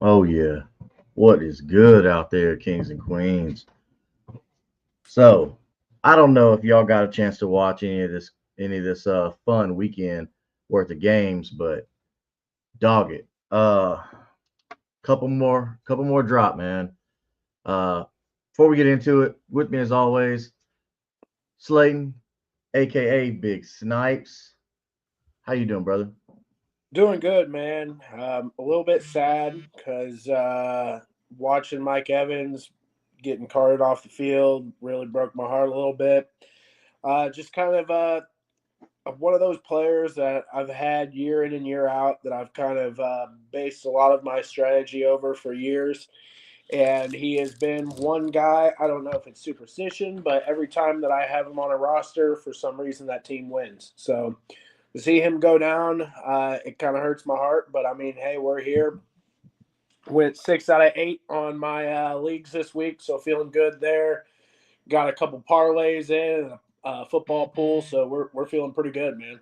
Oh yeah. What is good out there, kings and queens? So, I don't know if y'all got a chance to watch any of this fun weekend worth of games, but dog it. Couple more drop, man. Uh Before we get into it, with me as always, Slayton, aka Big Snipes. How you doing, brother? Doing good, man. A little bit sad because watching Mike Evans getting carted off the field really broke my heart a little bit. Just kind of one of those players that I've had year in and year out that I've kind of based a lot of my strategy over for years. And he has been one guy. I don't know if it's superstition, but every time that I have him on a roster, for some reason that team wins. So to see him go down, it kind of hurts my heart. But I mean, hey, we're here. Went 6 out of 8 on my leagues this week, so feeling good there. Got a couple parlays in and a football pool, so we're feeling pretty good, man.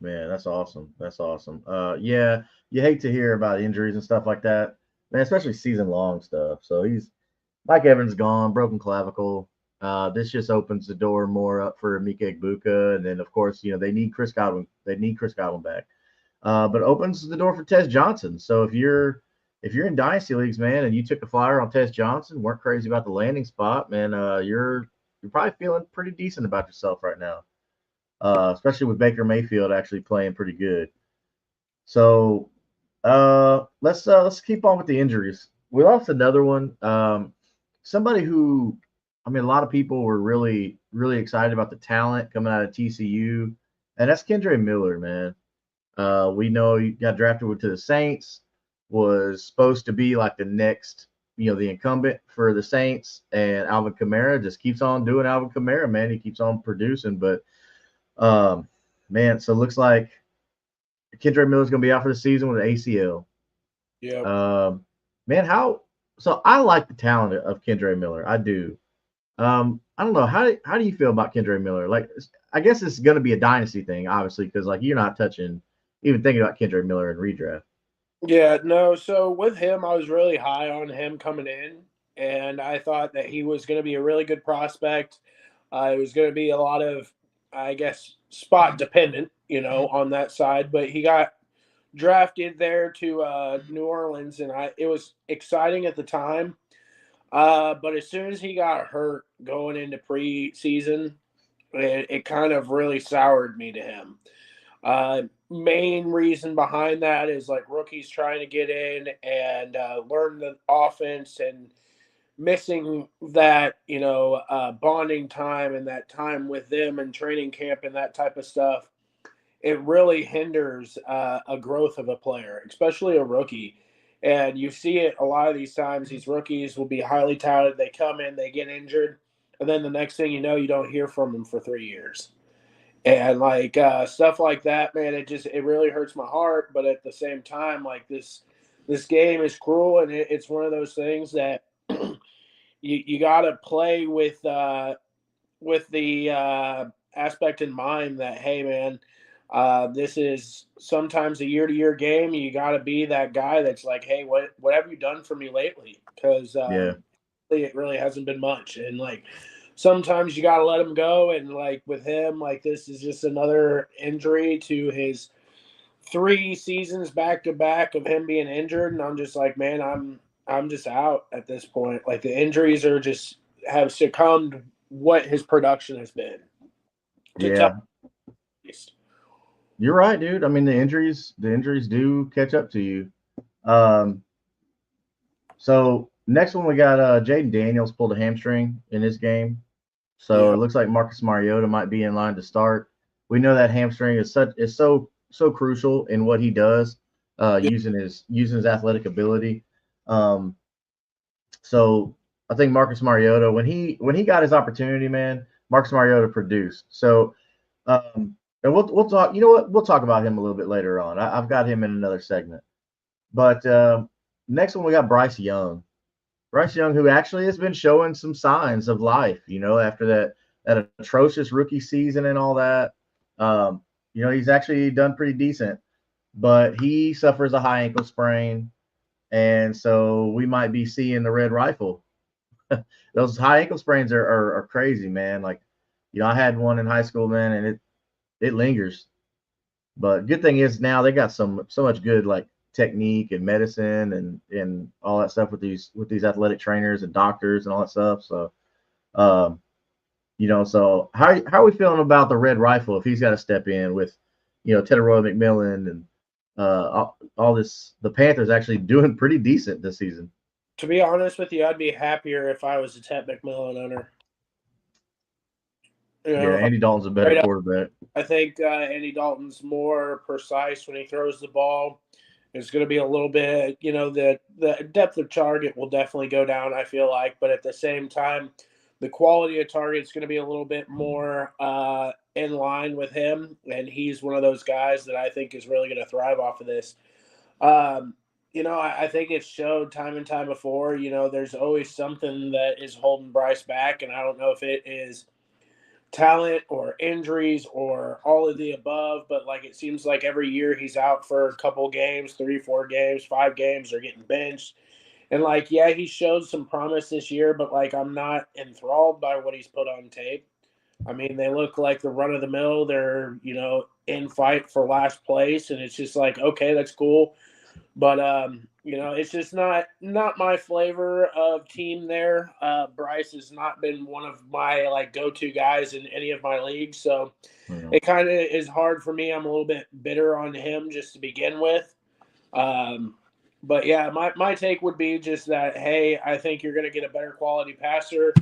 Man, that's awesome. That's awesome. Yeah, you hate to hear about injuries and stuff like that, man, especially season long stuff. So he's Mike Evans gone, broken clavicle. This just opens the door more up for Mika Egbuka, and then of course they need Chris Godwin. They need Chris Godwin back, but opens the door for Tez Johnson. So if you're in dynasty leagues, man, and you took a flyer on Tez Johnson, weren't crazy about the landing spot, man, you're probably feeling pretty decent about yourself right now, especially with Baker Mayfield actually playing pretty good. So let's keep on with the injuries. We lost another one. Somebody who, I mean, a lot of people were really excited about the talent coming out of TCU, and that's Kendre Miller, man. We know he got drafted to the Saints, was supposed to be like the next, the incumbent for the Saints, and Alvin Kamara just keeps on doing Alvin Kamara, man. He keeps on producing, but um, man, so it looks like Kendre Miller's going to be out for the season with an ACL. Yep. Um, man, how? So I like the talent of Kendre Miller. I do. I don't know how do you feel about Kendre Miller? Like, I guess it's going to be a dynasty thing, obviously, because like you're not touching, even thinking about Kendre Miller in redraft. Yeah, no. So with him, I was really high on him coming in, and I thought that he was going to be a really good prospect. It was going to be a lot of, I guess, spot dependent, on that side. But he got drafted there to New Orleans, and it was exciting at the time. But as soon as he got hurt going into preseason, it kind of really soured me to him. Main reason behind that is like rookies trying to get in and learn the offense and missing that bonding time and that time with them and training camp and that type of stuff. It really hinders a growth of a player, especially a rookie. And you see it a lot of these times. These rookies will be highly touted. They come in, they get injured, and then the next thing you know, you don't hear from them for 3 years. And like stuff like that, man, it really hurts my heart. But at the same time, like this game is cruel, and it's one of those things that you got to play with the aspect in mind that, hey, man, this is sometimes a year to year game. You got to be that guy that's like, hey, what have you done for me lately? Because Yeah, it really hasn't been much. And like sometimes you got to let him go. And like with him, like this is just another injury to his 3 seasons back to back of him being injured. And I'm just like, man, I'm just out at this point. Like the injuries are just have succumbed what his production has been to tell yeah, the least. you're right, dude. I mean, the injuries do catch up to you. Um, so next one we got Jaden Daniels pulled a hamstring in this game. So Yeah. it looks like Marcus Mariota might be in line to start. We know that hamstring is so crucial in what he does, using his athletic ability. Um, so I think Marcus Mariota, when he got his opportunity, man, Marcus Mariota produced. So and we'll talk. You know what? We'll talk about him a little bit later on. I've got him in another segment. But next one we got Bryce Young. Bryce Young, who actually has been showing some signs of life, after that atrocious rookie season and all that. He's actually done pretty decent, but he suffers a high ankle sprain. and so we might be seeing the red rifle. Those high ankle sprains are crazy, man. Like, I had one in high school, man, and it lingers. But good thing is now they got so much good like technique and medicine and all that stuff with these athletic trainers and doctors and all that stuff. So um, so how are we feeling about the red rifle if he's got to step in with Roy McMillan and all this? The Panthers actually doing pretty decent this season. To be honest with you, I'd be happier if I was a Ted McMillan owner. Yeah, Andy Dalton's a better Right up, quarterback. I think Andy Dalton's more precise when he throws the ball. It's going to be a little bit, the depth of target will definitely go down, I feel like. But at the same time, the quality of target is going to be a little bit more in line with him. And he's one of those guys that I think is really going to thrive off of this. I think it's showed time and time before, there's always something that is holding Bryce back. And I don't know if it is talent or injuries or all of the above, but like it seems like every year he's out for a couple games, 3, 4 games, 5 games, or getting benched. And like, yeah, he showed some promise this year, but like I'm not enthralled by what he's put on tape. I mean, they look like the run of the mill. They're, in fight for last place, and it's just like, okay, that's cool. But it's just not my flavor of team there. Bryce has not been one of my like go-to guys in any of my leagues, so it kind of is hard for me. I'm a little bit bitter on him just to begin with. But yeah, my take would be just that, hey, I think you're going to get a better quality passer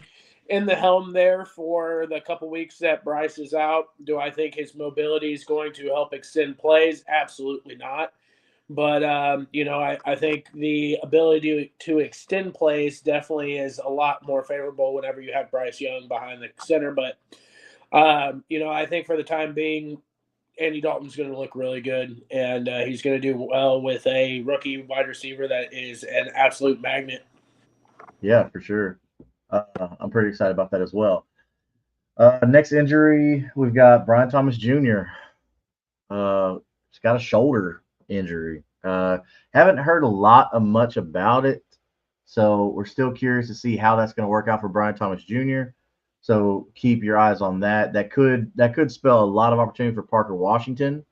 in the helm there for the couple weeks that Bryce is out. Do I think his mobility is going to help extend plays? Absolutely not. But, I think the ability to extend plays definitely is a lot more favorable whenever you have Bryce Young behind the center. But, I think for the time being, Andy Dalton's going to look really good, and he's going to do well with a rookie wide receiver that is an absolute magnet. Yeah, for sure. I'm pretty excited about that as well. Next injury, we've got Brian Thomas Jr. He's got a shoulder injury. Haven't heard a lot of much about it, so we're still curious to see how that's going to work out for Brian Thomas Jr. So keep your eyes on that. That could spell a lot of opportunity for Parker Washington,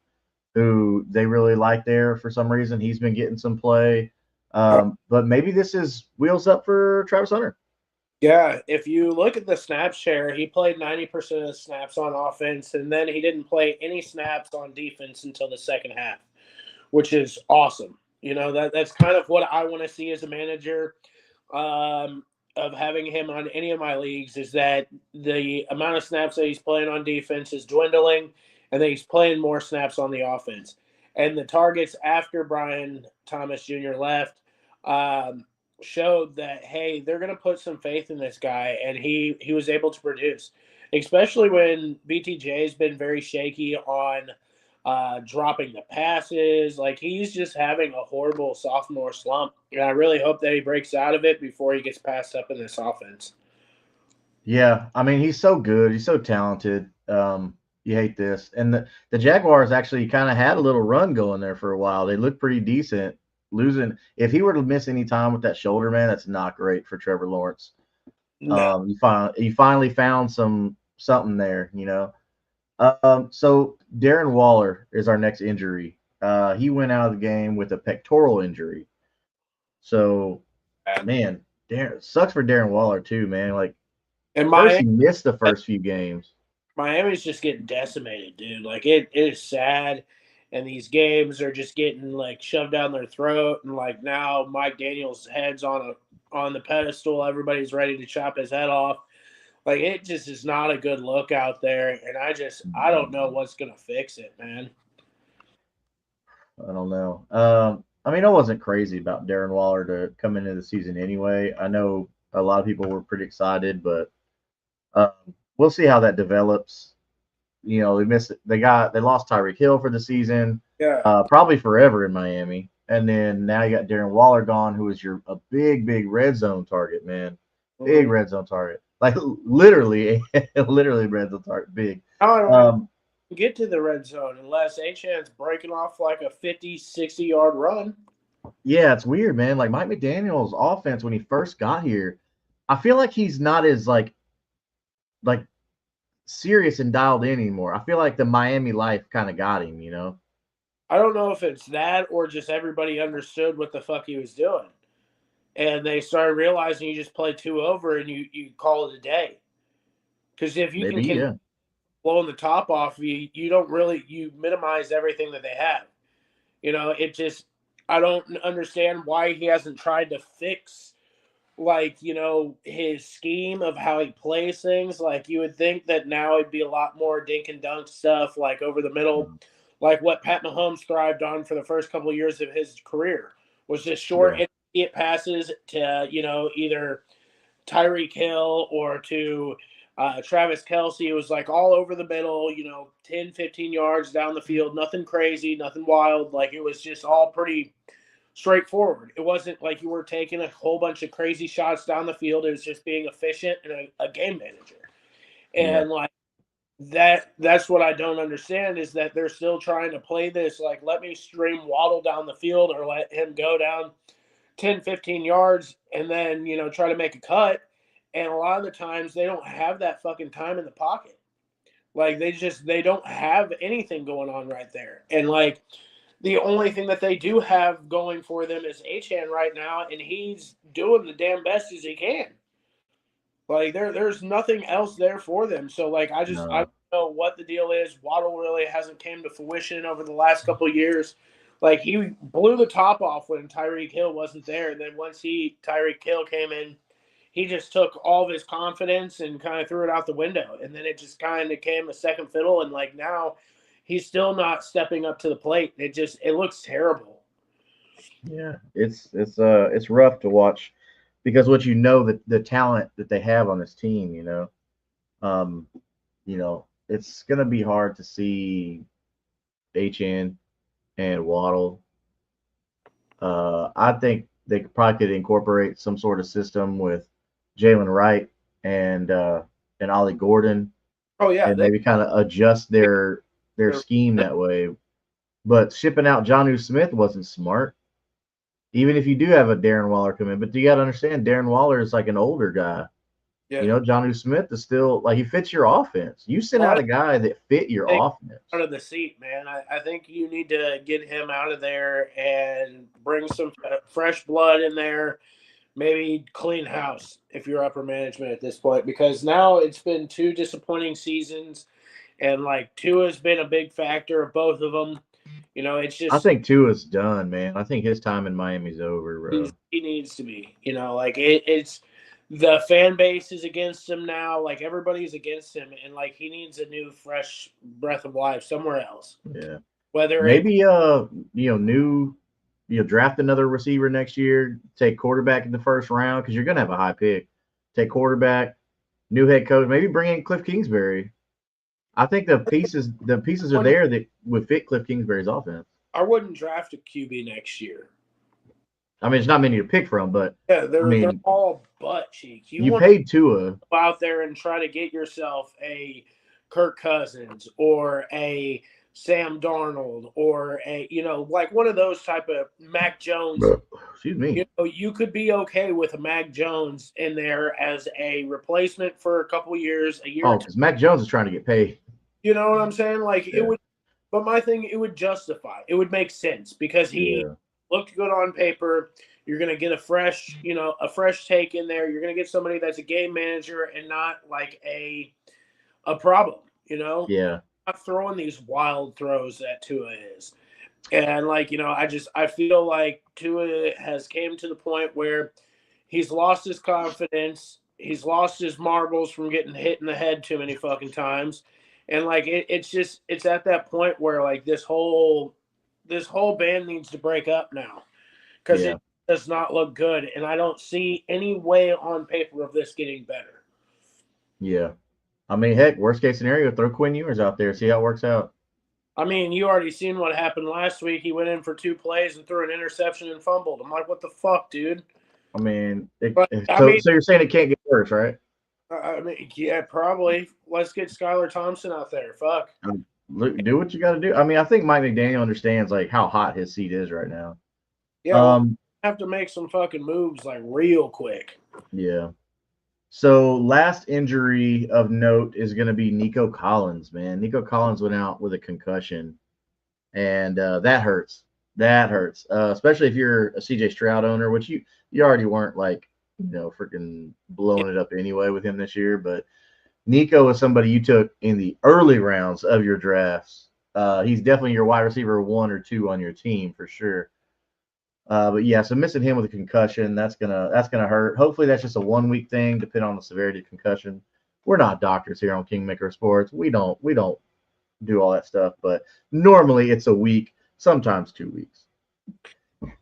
who they really like there for some reason. He's been getting some play, but maybe this is wheels up for Travis Hunter. Yeah, if you look at the snap share, he played 90% of the snaps on offense, and then he didn't play any snaps on defense until the second half, which is awesome. That's kind of what I want to see as a manager of having him on any of my leagues, is that the amount of snaps that he's playing on defense is dwindling, and that he's playing more snaps on the offense. And the targets after Brian Thomas Jr. left showed that, hey, they're going to put some faith in this guy, and he was able to produce, especially when BTJ has been very shaky on dropping the passes. Like, he's just having a horrible sophomore slump, and I really hope that he breaks out of it before he gets passed up in this offense. Yeah, I mean he's so good, he's so talented. You hate this, and the Jaguars actually kind of had a little run going there for a while. They looked pretty decent. Losing, if he were to miss any time with that shoulder, man, that's not great for Trevor Lawrence. No. You finally found something there, So Darren Waller is our next injury. He went out of the game with a pectoral injury. So, man, sucks for Darren Waller too, man. Like, And first he missed the first few games. Miami's just getting decimated, dude. Like, it is sad. And these games are just getting like shoved down their throat, and like now Mike Daniels' head's on the pedestal. Everybody's ready to chop his head off. Like, it just is not a good look out there, and I don't know what's gonna fix it, man. I don't know. I mean, I wasn't crazy about Darren Waller to come into the season anyway. I know a lot of people were pretty excited, but we'll see how that develops. They lost Tyreek Hill for the season, Yeah. probably forever in Miami. And then now you got Darren Waller gone, who is a big red zone target, man. Big red zone target. Like literally red zone target, big. I don't get to the red zone unless Achan's breaking off like a 50, 60-yard run. Yeah, it's weird, man. Like Mike McDaniel's offense when he first got here, I feel like he's not as like serious and dialed in anymore. I feel like the Miami life kind of got him, you know. I don't know if it's that or just everybody understood what the fuck he was doing. And they started realizing you just play two over and you call it a day. Because if you can Maybe, yeah. blowing the top off you, you don't really you minimize everything that they have. It just I don't understand why he hasn't tried to fix his scheme of how he plays things. Like you would think that now it'd be a lot more dink and dunk stuff, like over the middle, Mhm. like what Pat Mahomes thrived on for the first couple of years of his career was just short Yeah. intermediate passes to either Tyreek Hill or to Travis Kelsey. It was like all over the middle, 10, 15 yards down the field, nothing crazy, nothing wild. Like it was just all pretty straightforward. It wasn't like you were taking a whole bunch of crazy shots down the field. It was just being efficient and a game manager. Yeah. And like that's what I don't understand is that they're still trying to play this like let me stream Waddle down the field or let him go down 10, 15 yards and then, try to make a cut. And a lot of the times they don't have that fucking time in the pocket. Like they don't have anything going on right there. And like the only thing that they do have going for them is Achan right now, and he's doing the damn best as he can. Like there's nothing else there for them. So like I No. don't know what the deal is. Waddle really hasn't came to fruition over the last couple of years. Like he blew the top off when Tyreek Hill wasn't there, and then once Tyreek Hill came in, he just took all of his confidence and kind of threw it out the window. And then it just kind of came a second fiddle. And like now, he's still not stepping up to the plate. It looks terrible. Yeah. It's rough to watch because what you know the talent that they have on this team, you know. Um, it's gonna be hard to see HN and Waddle. I think they probably could incorporate some sort of system with Jalen Wright and Ollie Gordon, Oh yeah, and maybe kind of adjust their they're scheme that way. But shipping out Jonnu Smith wasn't smart. Even if you do have a Darren Waller come in, but you got to understand Darren Waller is like an older guy. yeah. Jonnu Smith is still like he fits your offense. You send out a guy that fit your Take out offense. of the seat, man. I think you need to get him out of there and bring some fresh blood in there. Maybe clean house if you're upper management at this point, because now it's been two disappointing seasons, and like Tua's been a big factor of both of them. It's I just think Tua's done, man. I think his time in Miami's over, bro. he needs to be. Like it's the fan base is against him now. Like everybody's against him, and like he needs a new, fresh breath of life somewhere else. Yeah. Whether it Maybe new draft another receiver next year, take quarterback in the first round because you're gonna have a high pick. Take quarterback, new head coach, maybe bring in Cliff Kingsbury. I think the pieces are wouldn't there that would fit Cliff Kingsbury's offense. I wouldn't draft a QB next year. I mean, it's not many to pick from, but Yeah, I they're mean, all butt cheeks. You you want paid Tua. to go out there and try to get yourself a Kirk Cousins or a Sam Darnold or a like one of those type of Mac Jones. Excuse me. You could be okay with a Mac Jones in there as a replacement for a couple years, a year or Oh, two. because Mac Jones is trying to get paid. You know what I'm saying? Like it Yeah, would, but my thing, it would justify. It would make sense because he yeah, looked good on paper. You're going to get a fresh take in there. You're going to get somebody that's a game manager and not like a problem. yeah, Not throwing these wild throws that Tua is. And like, I feel like Tua has came to the point where he's lost his confidence. He's lost his marbles from getting hit in the head too many fucking times. And like it's at that point where like this whole band needs to break up now because yeah, it does not look good. And I don't see any way on paper of this getting better. yeah. I mean, heck, worst case scenario, throw Quinn Ewers out there, see how it works out. I mean, you already seen what happened last week. He went in for 2 plays and threw an interception and fumbled. I'm like, what the fuck, dude? I mean, But I so mean, so you're saying it can't get worse, right? Yeah, probably. Let's get Skylar Thompson out there. Fuck. Look, do what you got to do. I mean, I think Mike McDaniel understands like how hot his seat is right now. Yeah, well, Um, have to make some fucking moves like real quick. yeah. So last injury of note is going to be Nico Collins, man. Nico Collins went out with a concussion, and that hurts. That hurts, especially if you're a CJ Stroud owner, which you already weren't like freaking Yeah, blowing it up anyway with him this year. But Nico is somebody you took in the early rounds of your drafts. He's definitely your wide receiver 1 or 2 on your team for sure. But yeah, so missing him with a concussion, that's gonna hurt. Hopefully that's just a 1 week thing, depending on the severity of concussion. We're not doctors here on Kingmaker Sports. We don't do all that stuff, but normally it's a week, sometimes 2 weeks.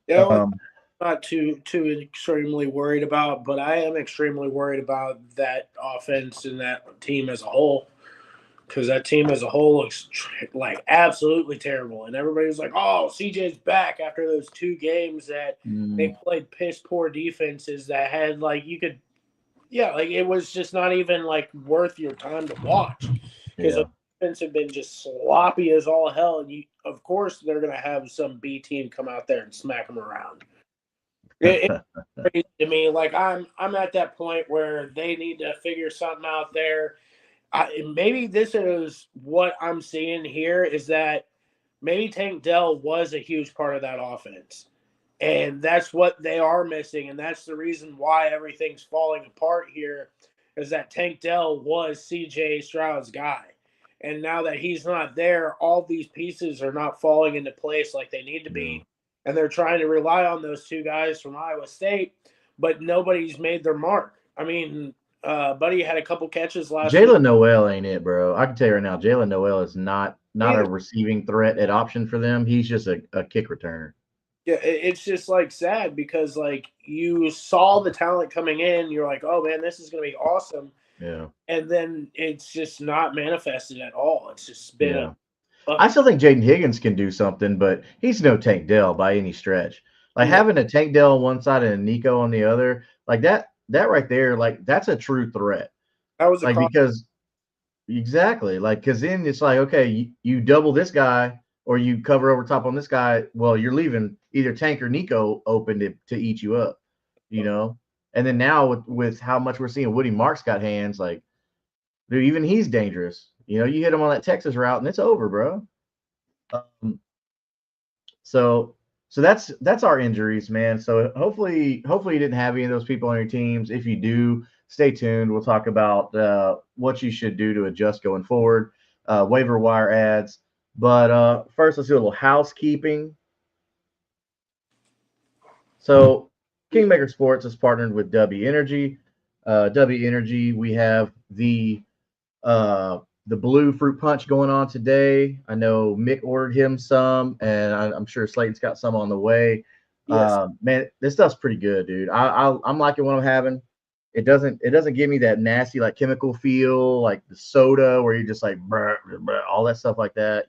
yeah. Well, Um, not too extremely worried about, but I am extremely worried about that offense and that team as a whole. Because that team as a whole looks like absolutely terrible, and everybody's like, "Oh, CJ's back after those 2 games that they mm, played piss poor defenses that had like you could, yeah, like it was just not even like worth your time to watch because the yeah. defense have been just sloppy as all hell, and you, of course, they're gonna have some B team come out there and smack them around. It's crazy to me. Like I'm at that point where they need to figure something out there. Maybe this is what I'm seeing here is that maybe Tank Dell was a huge part of that offense. And that's what they are missing. And that's the reason why everything's falling apart here is that Tank Dell was CJ Stroud's guy. And now that he's not there, all these pieces are not falling into place like they need to Yeah. be. And they're trying to rely on those 2 guys from Iowa State, but nobody's made their mark. I mean, Buddy had a couple catches last week. Jalen Noel ain't it, bro. I can tell you right now, Jalen Noel is not a Either. receiving threat at option for them. He's just a kick returner. Yeah, it's just like sad because like you saw the talent coming in, you're like, oh man, this is gonna be awesome, Yeah. and then it's just not manifested at all. It's just been Yeah. a I still think Jaden Higgins can do something, but he's no Tank Dell by any stretch. Like no, having a Tank Dell on one side and a Nico on the other, like that right there, like that's a true threat. that was a Like cross. because exactly, like because then it's like okay, you double this guy or you cover over top on this guy. Well, you're leaving either Tank or Nico open to eat you up, you know. And then now with how much we're seeing Woody Marks got hands, like dude, even he's dangerous. You know, you hit him on that Texas route and it's over, bro. Um, So that's our injuries, man. So hopefully you didn't have any of those people on your teams. If you do, stay tuned. We'll talk about what you should do to adjust going forward, waiver wire ads. But first, let's do a little housekeeping. So Kingmaker Sports is partnered with W Energy. W Energy, we have the blue fruit punch going on today. I know Mick ordered him some, and I'm sure Slayton's got some on the way. Yes, Man, this stuff's pretty good, dude. I'm liking what I'm having. It doesn't give me that nasty like chemical feel like the soda where you're just like brr, brr, all that stuff like that.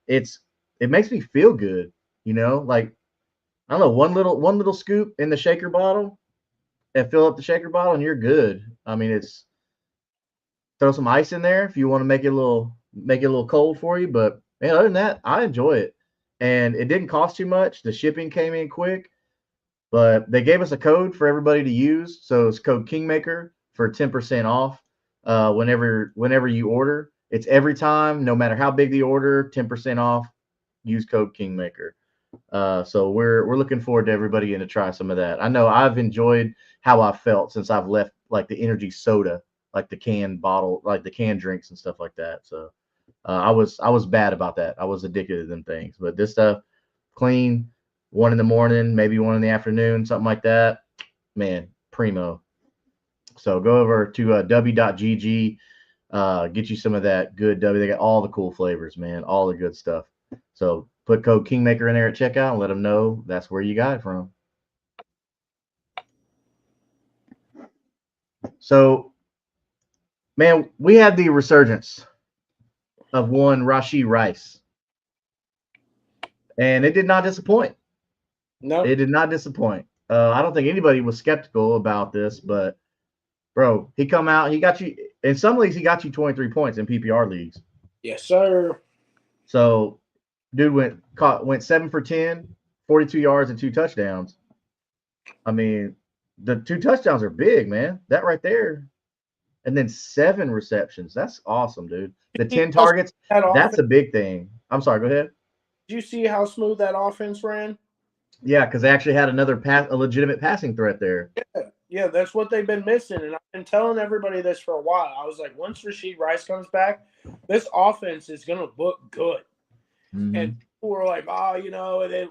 It's it makes me feel good. Like I don't know, one little scoop in the shaker bottle and fill up the shaker bottle, and you're good. I mean, it's throw some ice in there if you want to make it a little cold for you. But man, other than that, I enjoy it, and it didn't cost too much. The shipping came in quick, but they gave us a code for everybody to use, so it's code Kingmaker for 10% off. Whenever you order, it's every time, no matter how big the order, 10% off. Use code Kingmaker. So we're looking forward to everybody getting to try some of that. I know I've enjoyed how I felt since I've left like the energy soda, like the canned bottle, like the canned drinks and stuff like that. So I was bad about that. I was addicted to them things, but this stuff clean, 1 in the morning, maybe 1 in the afternoon, something like that. Man, primo. So go over to w.gg, get you some of that good W. They got all the cool flavors, man, all the good stuff. So put code Kingmaker in there at checkout and let them know that's where you got it from. So, man, we had the resurgence of one Rashi Rice, and it did not disappoint. no, It did not disappoint. I don't think anybody was skeptical about this, but bro, he come out, he got you in some leagues. He got you 23 points in PPR leagues. yes, sir. So, dude went 7 for 10 42 yards and 2 touchdowns. I mean, the 2 touchdowns are big, man. That right there. And then 7 receptions. That's awesome, dude. The 10 targets, that's a big thing. I'm sorry, go ahead. Did you see how smooth that offense ran? Yeah, because they actually had a legitimate passing threat there. Yeah, that's what they've been missing. And I've been telling everybody this for a while. I was like, once Rashid Rice comes back, this offense is going to look good. Mm-hmm. And people were like,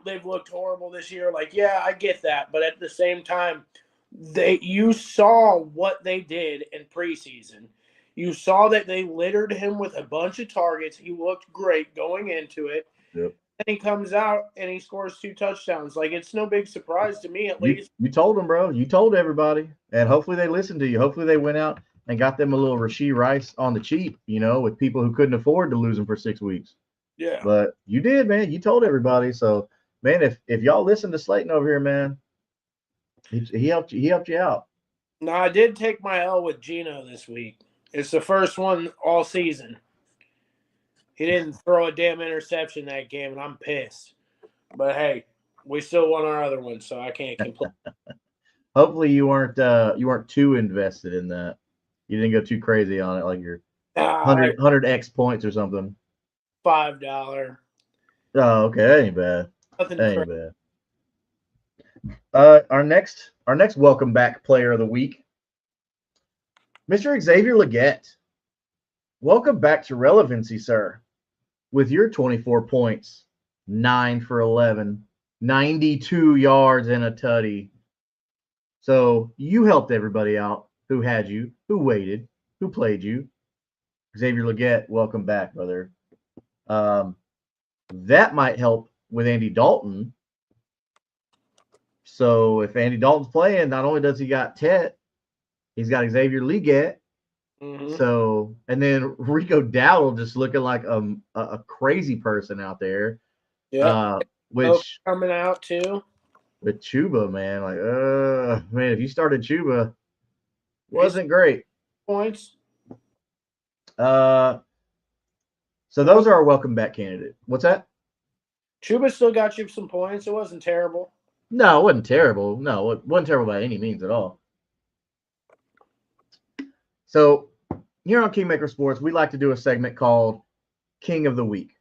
they've looked horrible this year. Like, yeah, I get that. But at the same time, you saw what they did in preseason. You saw that they littered him with a bunch of targets. He looked great going into it. Yep. And he comes out and he scores 2 touchdowns. Like, it's no big surprise to me, at least. You told them, bro. You told everybody. And hopefully they listened to you. Hopefully they went out and got them a little Rashid Rice on the cheap, with people who couldn't afford to lose him for 6 weeks. Yeah. But you did, man. You told everybody. So, man, if y'all listen to Slayton over here, man, he helped you. He helped you out. No, I did take my L with Geno this week. It's the first one all season. He didn't throw a damn interception that game, and I'm pissed. But hey, we still won our other one, so I can't complain. Hopefully you weren't too invested in that. You didn't go too crazy on it, like your 100x points or something. $5. Oh, okay, that ain't bad. Nothing that ain't bad. Our next welcome back player of the week, Mr. Xavier Legette. Welcome back to relevancy, sir. With your 24 points, 9 for 11, 92 yards and a tutty. So you helped everybody out who had you, who waited, who played you. Xavier Legette, welcome back, brother. That might help with Andy Dalton. So if Andy Dalton's playing, not only does he got Tet, he's got Xavier Legette. Mm-hmm. So, and then Rico Dowdle just looking like a crazy person out there. Yeah. Which coming out too. With Chuba, man, man, if you started Chuba, wasn't great. Points. So those are our welcome back candidate. What's that? Chuba still got you some points. It wasn't terrible. No, it wasn't terrible. No, it wasn't terrible by any means at all. So here on Kingmaker Sports, we like to do a segment called King of the Week.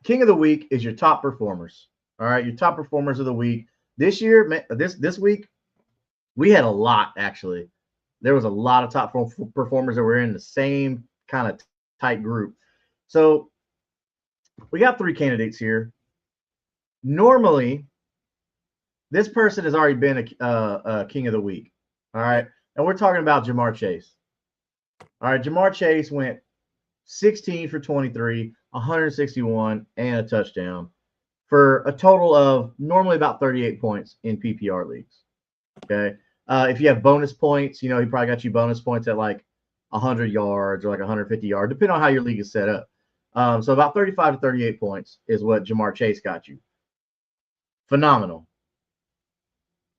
King of the Week is your top performers. All right, your top performers of the week. This year, this week, we had a lot, actually. There was a lot of top performers that were in the same kind of tight group. So we got 3 candidates here. Normally, this person has already been a King of the Week. All right, and we're talking about Ja'Marr Chase. All right, Ja'Marr Chase went 16 for 23, 161, and a touchdown for a total of normally about 38 points in PPR leagues. Okay. If you have bonus points, he probably got you bonus points at like 100 yards or like 150 yards, depending on how your league is set up. So about 35 to 38 points is what Ja'Marr Chase got you. Phenomenal.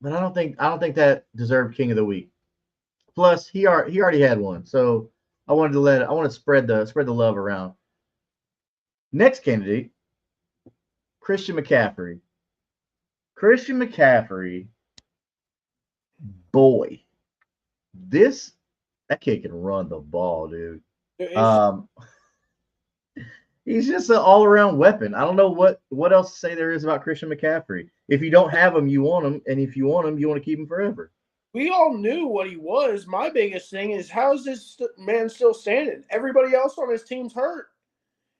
But I don't think that deserved King of the Week. Plus, he already had one, so I wanted to spread the love around. Next candidate, Christian McCaffrey. Christian McCaffrey, boy, that kid can run the ball, dude. He's just an all-around weapon. I don't know what else to say there is about Christian McCaffrey. If you don't have him, you want him, and if you want him, you want to keep him forever. We all knew what he was. My biggest thing is, how's this man still standing? Everybody else on his team's hurt.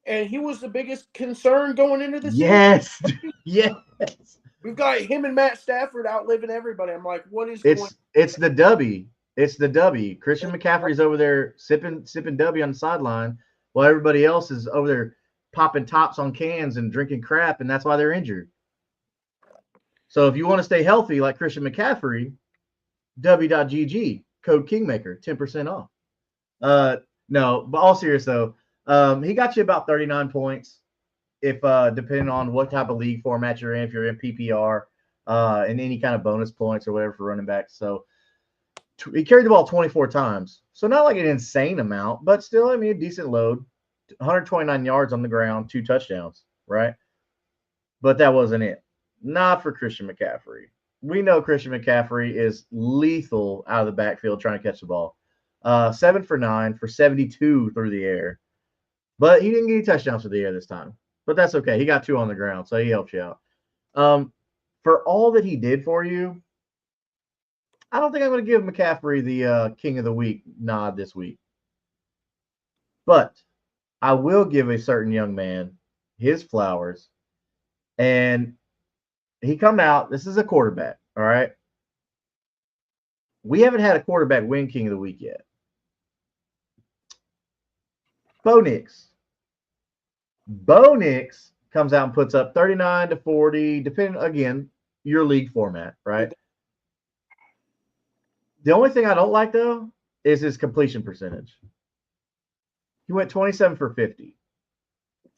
And he was the biggest concern going into the season. Yes. We've got him and Matt Stafford outliving everybody. I'm like, what is going on? It's the W. It's the W. Christian McCaffrey's over there sipping W on the sideline while everybody else is over there popping tops on cans and drinking crap, and that's why they're injured. So if you want to stay healthy like Christian McCaffrey, W.GG, code Kingmaker, 10% off. No, but all serious though, he got you about 39 points if depending on what type of league format you're in, if you're in PPR, and any kind of bonus points or whatever for running backs. So he carried the ball 24 times. So not like an insane amount, but still, I mean, a decent load. 129 yards on the ground, 2 touchdowns, right? But that wasn't it. Not for Christian McCaffrey. We know Christian McCaffrey is lethal out of the backfield trying to catch the ball. 7 for 9 for 72 through the air. But he didn't get any touchdowns through the air this time. But that's okay. He got 2 on the ground, so he helps you out. For all that he did for you, I don't think I'm going to give McCaffrey the King of the Week nod this week. But I will give a certain young man his flowers. And he come out. This is a quarterback, all right? We haven't had a quarterback win King of the Week yet. Bo Nix. Bo Nix comes out and puts up 39 to 40, depending, again, your league format, right? The only thing I don't like, though, is his completion percentage. He went 27 for 50.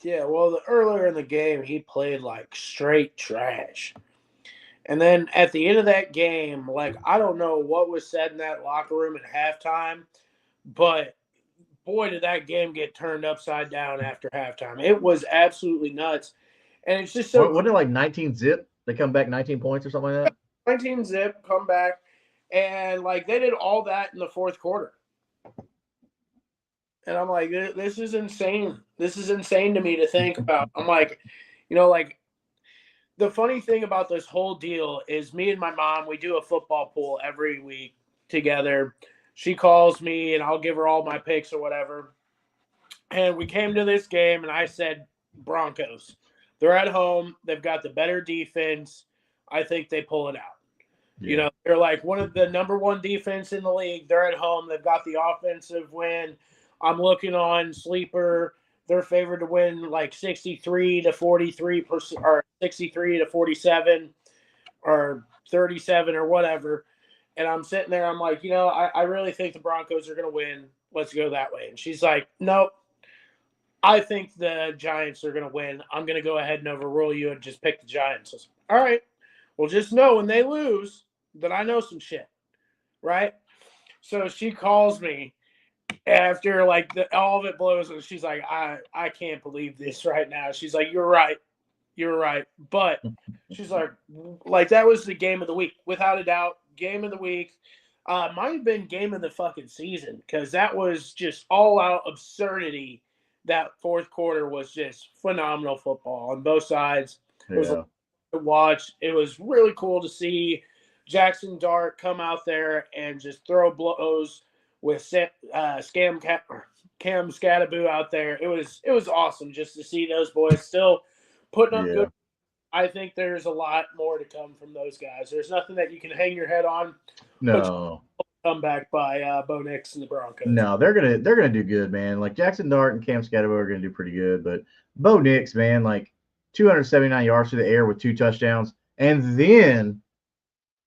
Yeah, well, earlier in the game, he played like straight trash. And then at the end of that game, like, I don't know what was said in that locker room at halftime, but boy, did that game get turned upside down after halftime. It was absolutely nuts. And it's just so Wasn't it like 19 zip? They come back 19 points or something like that? 19 zip, come back. And like they did all that in the fourth quarter. And I'm like, this is insane. This is insane to me to think about. I'm like, like the funny thing about this whole deal is me and my mom, we do a football pool every week together. She calls me and I'll give her all my picks or whatever. And we came to this game and I said, Broncos. They're at home. They've got the better defense. I think they pull it out. Yeah. They're like one of the number one defense in the league. They're at home. They've got the offensive win. I'm looking on Sleeper. They're favored to win like 63 to 43% or 63 to 47 or 37 or whatever. And I'm sitting there. I'm like, I really think the Broncos are going to win. Let's go that way. And she's like, nope. I think the Giants are going to win. I'm going to go ahead and overrule you and just pick the Giants. Like, all right. Well, just know when they lose that I know some shit. Right? So she calls me after like all of it blows and she's like, I can't believe this right now. She's like, you're right, but she's like that was the game of the week, without a doubt. Game of the week. Might have been game of the fucking season, because that was just all out absurdity. That fourth quarter was just phenomenal football on both sides. It was to watch. It was really cool to see Jackson Dart come out there and just throw blows with Cam Scattaboo out there. It was awesome just to see those boys still putting up good. I think there's a lot more to come from those guys. There's nothing that you can hang your head on. No. Comeback by Bo Nix and the Broncos. No, they're gonna do good, man. Like Jackson Dart and Cam Scatterbo are gonna do pretty good, but Bo Nix, man, like 279 yards through the air with 2 touchdowns, and then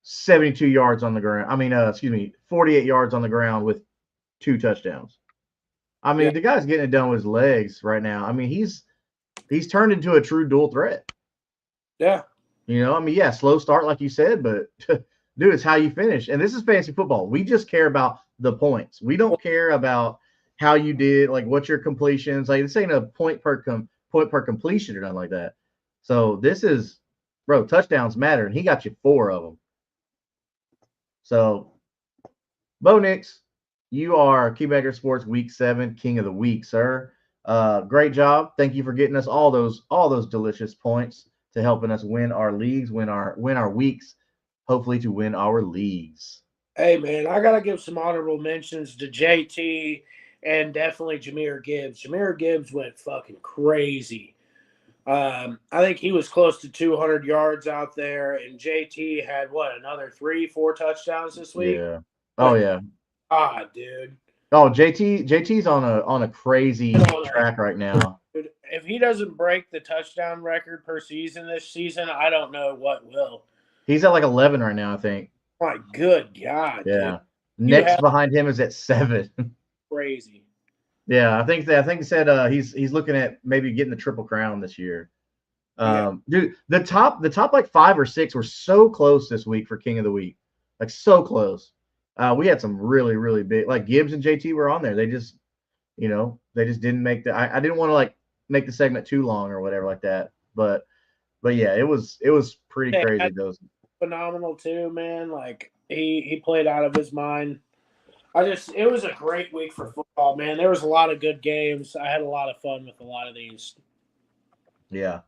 72 yards on the ground. 48 yards on the ground with 2 touchdowns. The guy's getting it done with his legs right now. He's turned into a true dual threat. Yeah. Slow start like you said, but dude, it's how you finish. And this is fantasy football. We just care about the points. We don't care about how you did, like what's your completions. Like this ain't a point per completion or nothing like that. So this is, bro, touchdowns matter, and he got you 4 of them. So, Bo Nix, you are Keymaker Sports Week 7 King of the Week, sir. Great job. Thank you for getting us all those delicious points to helping us win our leagues, win our weeks, hopefully to win our leagues. Hey man, I gotta give some honorable mentions to JT and definitely Jahmyr Gibbs. Jahmyr Gibbs went fucking crazy. I think he was close to 200 yards out there, and JT had another 3-4 touchdowns this week. Yeah. Oh yeah. Dude. Oh, JT's on a crazy track right now. Dude, if he doesn't break the touchdown record per season this season, I don't know what will. He's at like 11 right now, I think. My good God. Yeah. Dude. Next behind him is at 7. Crazy. Yeah, I think he said he's looking at maybe getting the Triple Crown this year. Dude, the top like 5 or 6 were so close this week for King of the Week, like so close. We had some really, really big, like Gibbs and JT were on there. They just, didn't make I didn't want to like make the segment too long or whatever like that. But But yeah, it was pretty Hey, crazy. that's Those phenomenal too, man. Like he played out of his mind. It was a great week for football, man. There was a lot of good games. I had a lot of fun with a lot of these. yeah.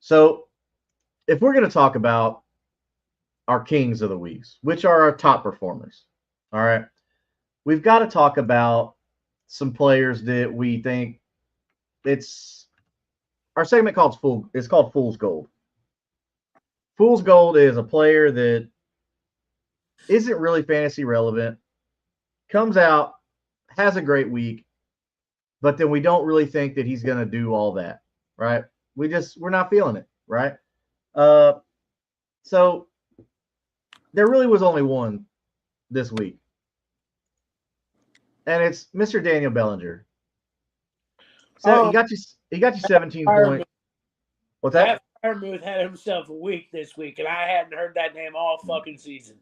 So if we're gonna talk about our kings of the weeks, which are our top performers, all right, we've got to talk about some players that we think it's our segment called Fool's Gold. Fool's Gold is a player that isn't really fantasy relevant, comes out, has a great week, but then we don't really think that he's going to do all that, right? We're not feeling it, right? Uh, so there really was only one this week, and it's Mr. Daniel Bellinger. So Oh, he got you 17 Firemuth. points. What's that? Pat Firemuth had himself a week this week, and I hadn't heard that name all fucking season.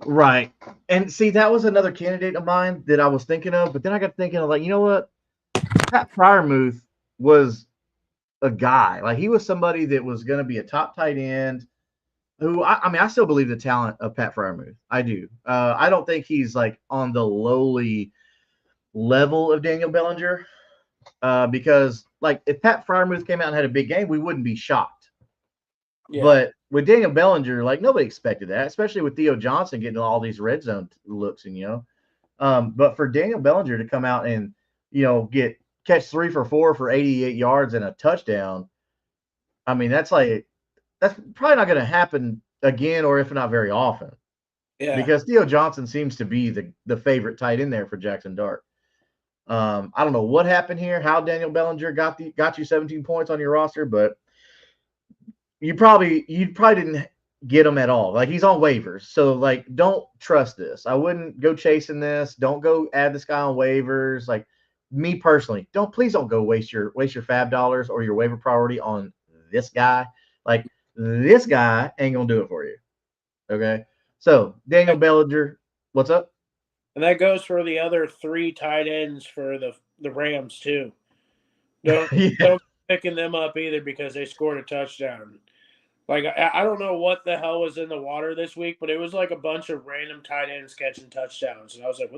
Right. And see, that was another candidate of mine that I was thinking of, but then I got thinking of like, you know what? Pat Fryermuth was a guy. Like he was somebody that was going to be a top tight end. Who I mean, I still believe the talent of Pat Fryermuth. I do. I don't think he's like on the lowly level of Daniel Bellinger, because like if Pat Fryermuth came out and had a big game, we wouldn't be shocked. Yeah. But with Daniel Bellinger, like nobody expected that, especially with Theo Johnson getting all these red zone looks, and but for Daniel Bellinger to come out and get catch 3 for 4 for 88 yards and a touchdown, I mean that's probably not going to happen again, or if not very often, Yeah. because Theo Johnson seems to be the favorite tight end there for Jackson Dart. I don't know what happened here, how Daniel Bellinger got you 17 points on your roster, but you probably didn't get him at all. Like he's on waivers, so like don't trust this. I wouldn't go chasing this. Don't go add this guy on waivers. Like me personally, please don't go waste your fab dollars or your waiver priority on this guy. Like this guy ain't gonna do it for you. Okay, so Daniel Bellinger, what's up? And that goes for the other three tight ends for the Rams too. Don't Yeah. don't picking them up either because they scored a touchdown. Like I don't know what the hell was in the water this week, but it was like a bunch of random tight ends catching touchdowns, and I was like,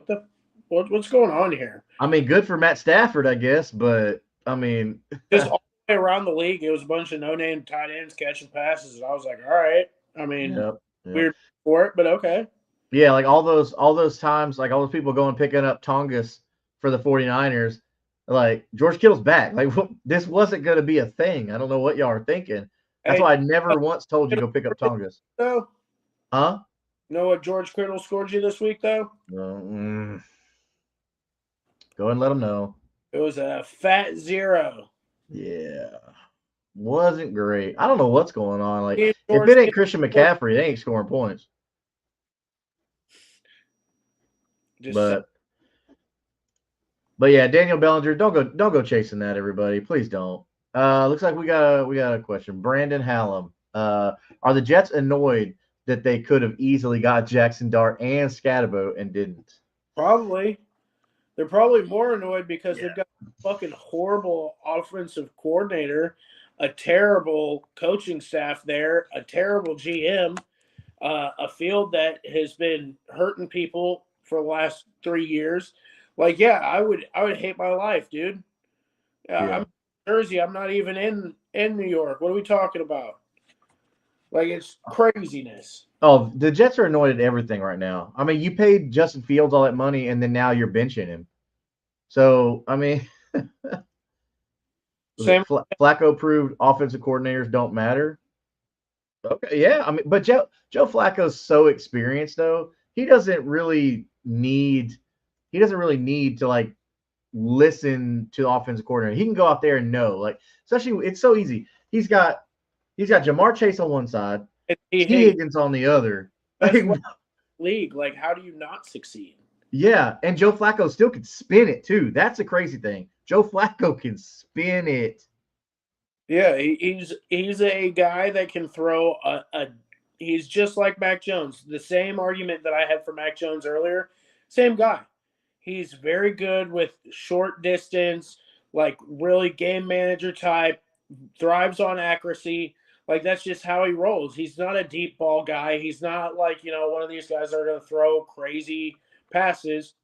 what's going on here? I mean, good for Matt Stafford, I guess, but I mean, Just all the way around the league, it was a bunch of no-name tight ends catching passes, and I was like, all right. I mean, yep, yep. weird for it, but okay. Yeah, like all those times, like all those people going picking up Tongas for the 49ers, like George Kittle's back. Like this wasn't going to be a thing. I don't know what y'all are thinking. That's Hey, why I never once told you go pick up Tongas. though, Huh? you know what George Kittle scored you this week though? Go ahead and let them know. It was a fat 0. Yeah. Wasn't great. I don't know what's going on. Like if George it ain't Kittle Christian scored, McCaffrey, they ain't scoring points. just But yeah, Daniel Bellinger, don't go chasing that, everybody. Please don't. Looks like we got a question. Brandon Hallam. Are the Jets annoyed that they could have easily got Jackson Dart and Scatterbo and didn't? probably they're probably more annoyed because they've got a fucking horrible offensive coordinator, a terrible coaching staff there, a terrible GM, a field that has been hurting people for the last 3 years. Like, yeah, I would hate my life, dude. I'm Yeah. in Jersey. I'm not even in New York. What are we talking about? Like, it's craziness. Oh, the Jets are annoyed at everything right now. I mean, you paid Justin Fields all that money, and then now you're benching him. So, I mean, was it Same. Flacco proved offensive coordinators don't matter? Okay, yeah. I mean, but Joe Flacco's so experienced though. He doesn't really need to like listen to the offensive coordinator. He can go out there and know. Like, especially it's so easy. He's got Jamar Chase on one side, T Hey, Higgins on the other. best league. Like, how do you not succeed? Yeah, and Joe Flacco still can spin it too. That's a crazy thing. Joe Flacco can spin it. Yeah, he's a guy that can throw a. He's just like Mac Jones. The same argument that I had for Mac Jones earlier. Same guy. He's very good with short distance, like really game manager type, thrives on accuracy. Like that's just how he rolls. He's not a deep ball guy. He's not like, one of these guys that are going to throw crazy passes.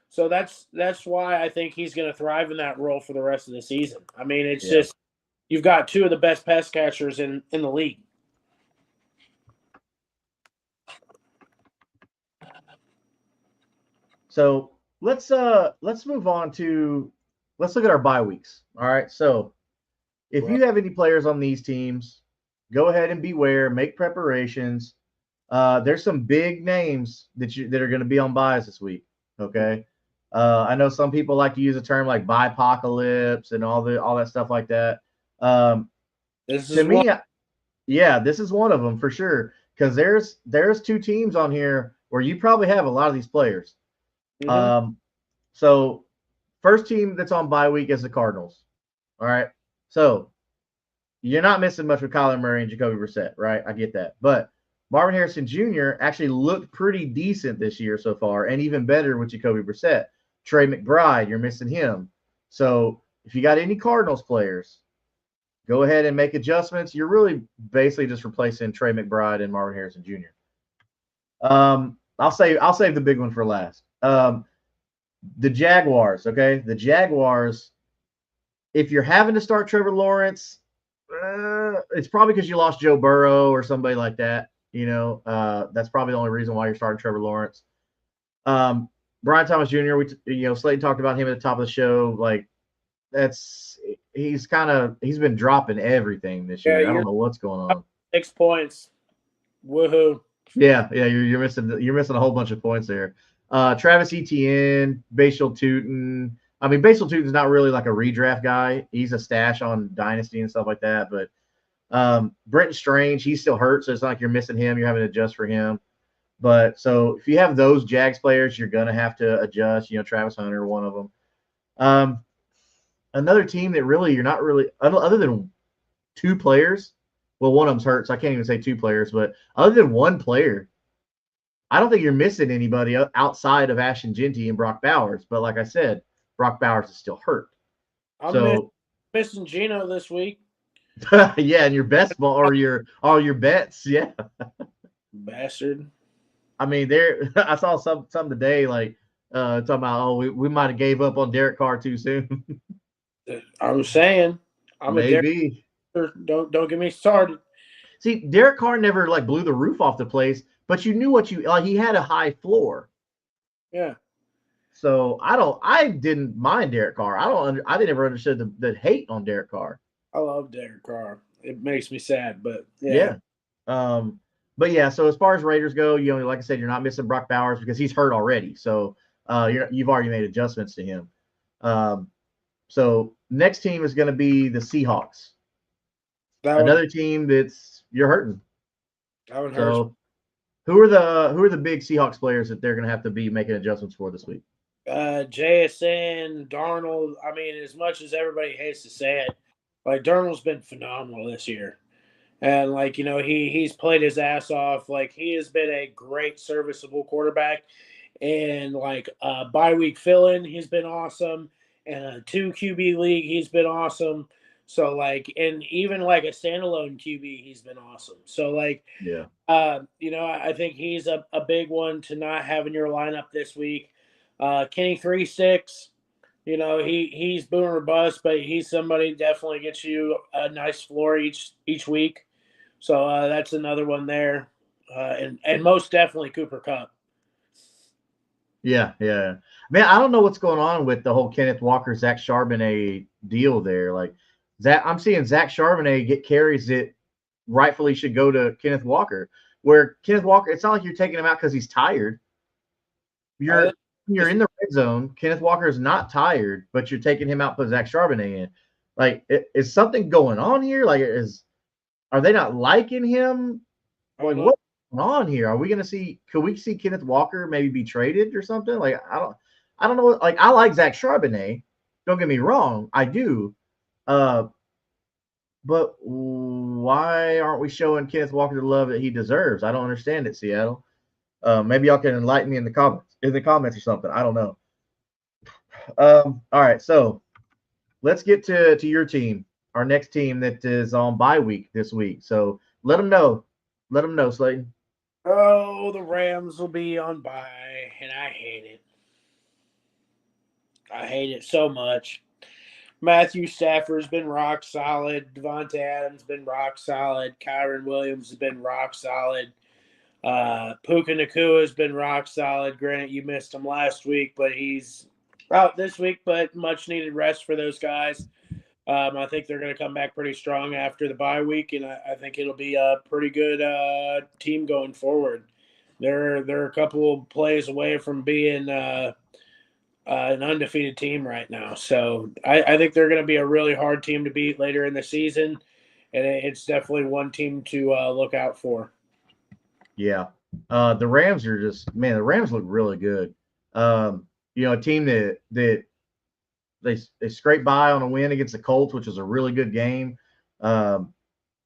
So that's why I think he's going to thrive in that role for the rest of the season. I mean, it's Yeah. just you've got two of the best pass catchers in the league. So let's move on to let's look at our bye weeks. All right. So if you have any players on these teams, go ahead and beware. Make preparations. There's some big names that are going to be on buys this week. Okay. I know some people like to use a term like bipocalypse and all that stuff like that. This To is me, one. yeah, this is one of them for sure. Because there's two teams on here where you probably have a lot of these players. Mm-hmm. So first team that's on bye week is the Cardinals. All right. So you're not missing much with Kyler Murray and Jacoby Brissett, right? I get that. But Marvin Harrison Jr. actually looked pretty decent this year so far, and even better with Jacoby Brissett. Trey McBride, you're missing him. So if you got any Cardinals players, go ahead and make adjustments. You're really basically just replacing Trey McBride and Marvin Harrison Jr. I'll save the big one for last. The Jaguars, okay? The Jaguars, if you're having to start Trevor Lawrence, it's probably because you lost Joe Burrow or somebody like that. That's probably the only reason why you're starting Trevor Lawrence. Brian Thomas Jr., Slayton talked about him at the top of the show. Like, he's been dropping everything this year. I don't know what's going on. 6 points. Woohoo. Yeah, you're missing a whole bunch of points there. Travis Etienne, Bashal Tutin. I mean, Bashal Tutin's not really like a redraft guy. He's a stash on Dynasty and stuff like that. But Brenton Strange, he's still hurt, so it's not like you're missing him. You're having to adjust for him. But so if you have those Jags players, you're gonna have to adjust. Travis Hunter, one of them. Another team that really you're not really other than two players. Well, one of them's hurt, so I can't even say two players. But other than one player, I don't think you're missing anybody outside of Ashton Genty and Brock Bowers. But like I said, Brock Bowers is still hurt. I'm missing Gino this week. Yeah, and your best ball or your bets, yeah. Bastard. I mean, I saw some today, like talking about, we might have gave up on Derek Carr too soon. I'm saying, I'm maybe. Don't get me started. See, Derek Carr never like blew the roof off the place, but you knew he had a high floor. Yeah. So I didn't mind Derek Carr. I never understood the hate on Derek Carr. I love Derek Carr. It makes me sad, but yeah. But yeah, so as far as Raiders go, like I said, you're not missing Brock Bowers because he's hurt already. So you've already made adjustments to him. So next team is going to be the Seahawks. Another team that's you're hurting. That one hurts. So who are the big Seahawks players that they're going to have to be making adjustments for this week? JSN, Darnold. I mean, as much as everybody hates to say it, like Darnold's been phenomenal this year. And like, he's played his ass off. Like he has been a great serviceable quarterback. And like bye week fill-in, he's been awesome. And a 2 QB league, he's been awesome. So like, and even like a standalone QB, he's been awesome. So like, yeah, I think he's a big one to not have in your lineup this week. Kenny 3-6, he's boom or bust, but he's somebody definitely gets you a nice floor each week. So that's another one there, and most definitely Cooper Kupp. Yeah. Man, I don't know what's going on with the whole Kenneth Walker, Zach Charbonnet deal there. Like I'm seeing Zach Charbonnet get carries that rightfully should go to Kenneth Walker. Where Kenneth Walker, it's not like you're taking him out because he's tired. You're in the red zone. Kenneth Walker is not tired, but you're taking him out, put Zach Charbonnet in. Like, is something going on here? Like, are they not liking him? Like, what's going on here? Are we going to see? Could we see Kenneth Walker maybe be traded or something? Like, I don't know. Like, I like Zach Charbonnet. Don't get me wrong, I do. But why aren't we showing Kenneth Walker the love that he deserves? I don't understand it, Seattle. Maybe y'all can enlighten me in the comments or something. I don't know. All right, so let's get to your team. our next team that is on bye week this week. So let them know. Let them know, Slayton. Oh, the Rams will be on bye, and I hate it. I hate it so much. Matthew Stafford's been rock solid. Devontae Adams been rock solid. Kyron Williams has been rock solid. Puka Nakua has been rock solid. Granted, you missed him last week, but he's out this week. But much needed rest for those guys. I think they're going to come back pretty strong after the bye week, and I think it'll be a pretty good team going forward. They're a couple of plays away from being an undefeated team right now, so I think they're going to be a really hard team to beat later in the season, and it's definitely one team to look out for. Yeah. The Rams are just man. The Rams look really good. A team that they scraped by on a win against the Colts, which was a really good game. Um,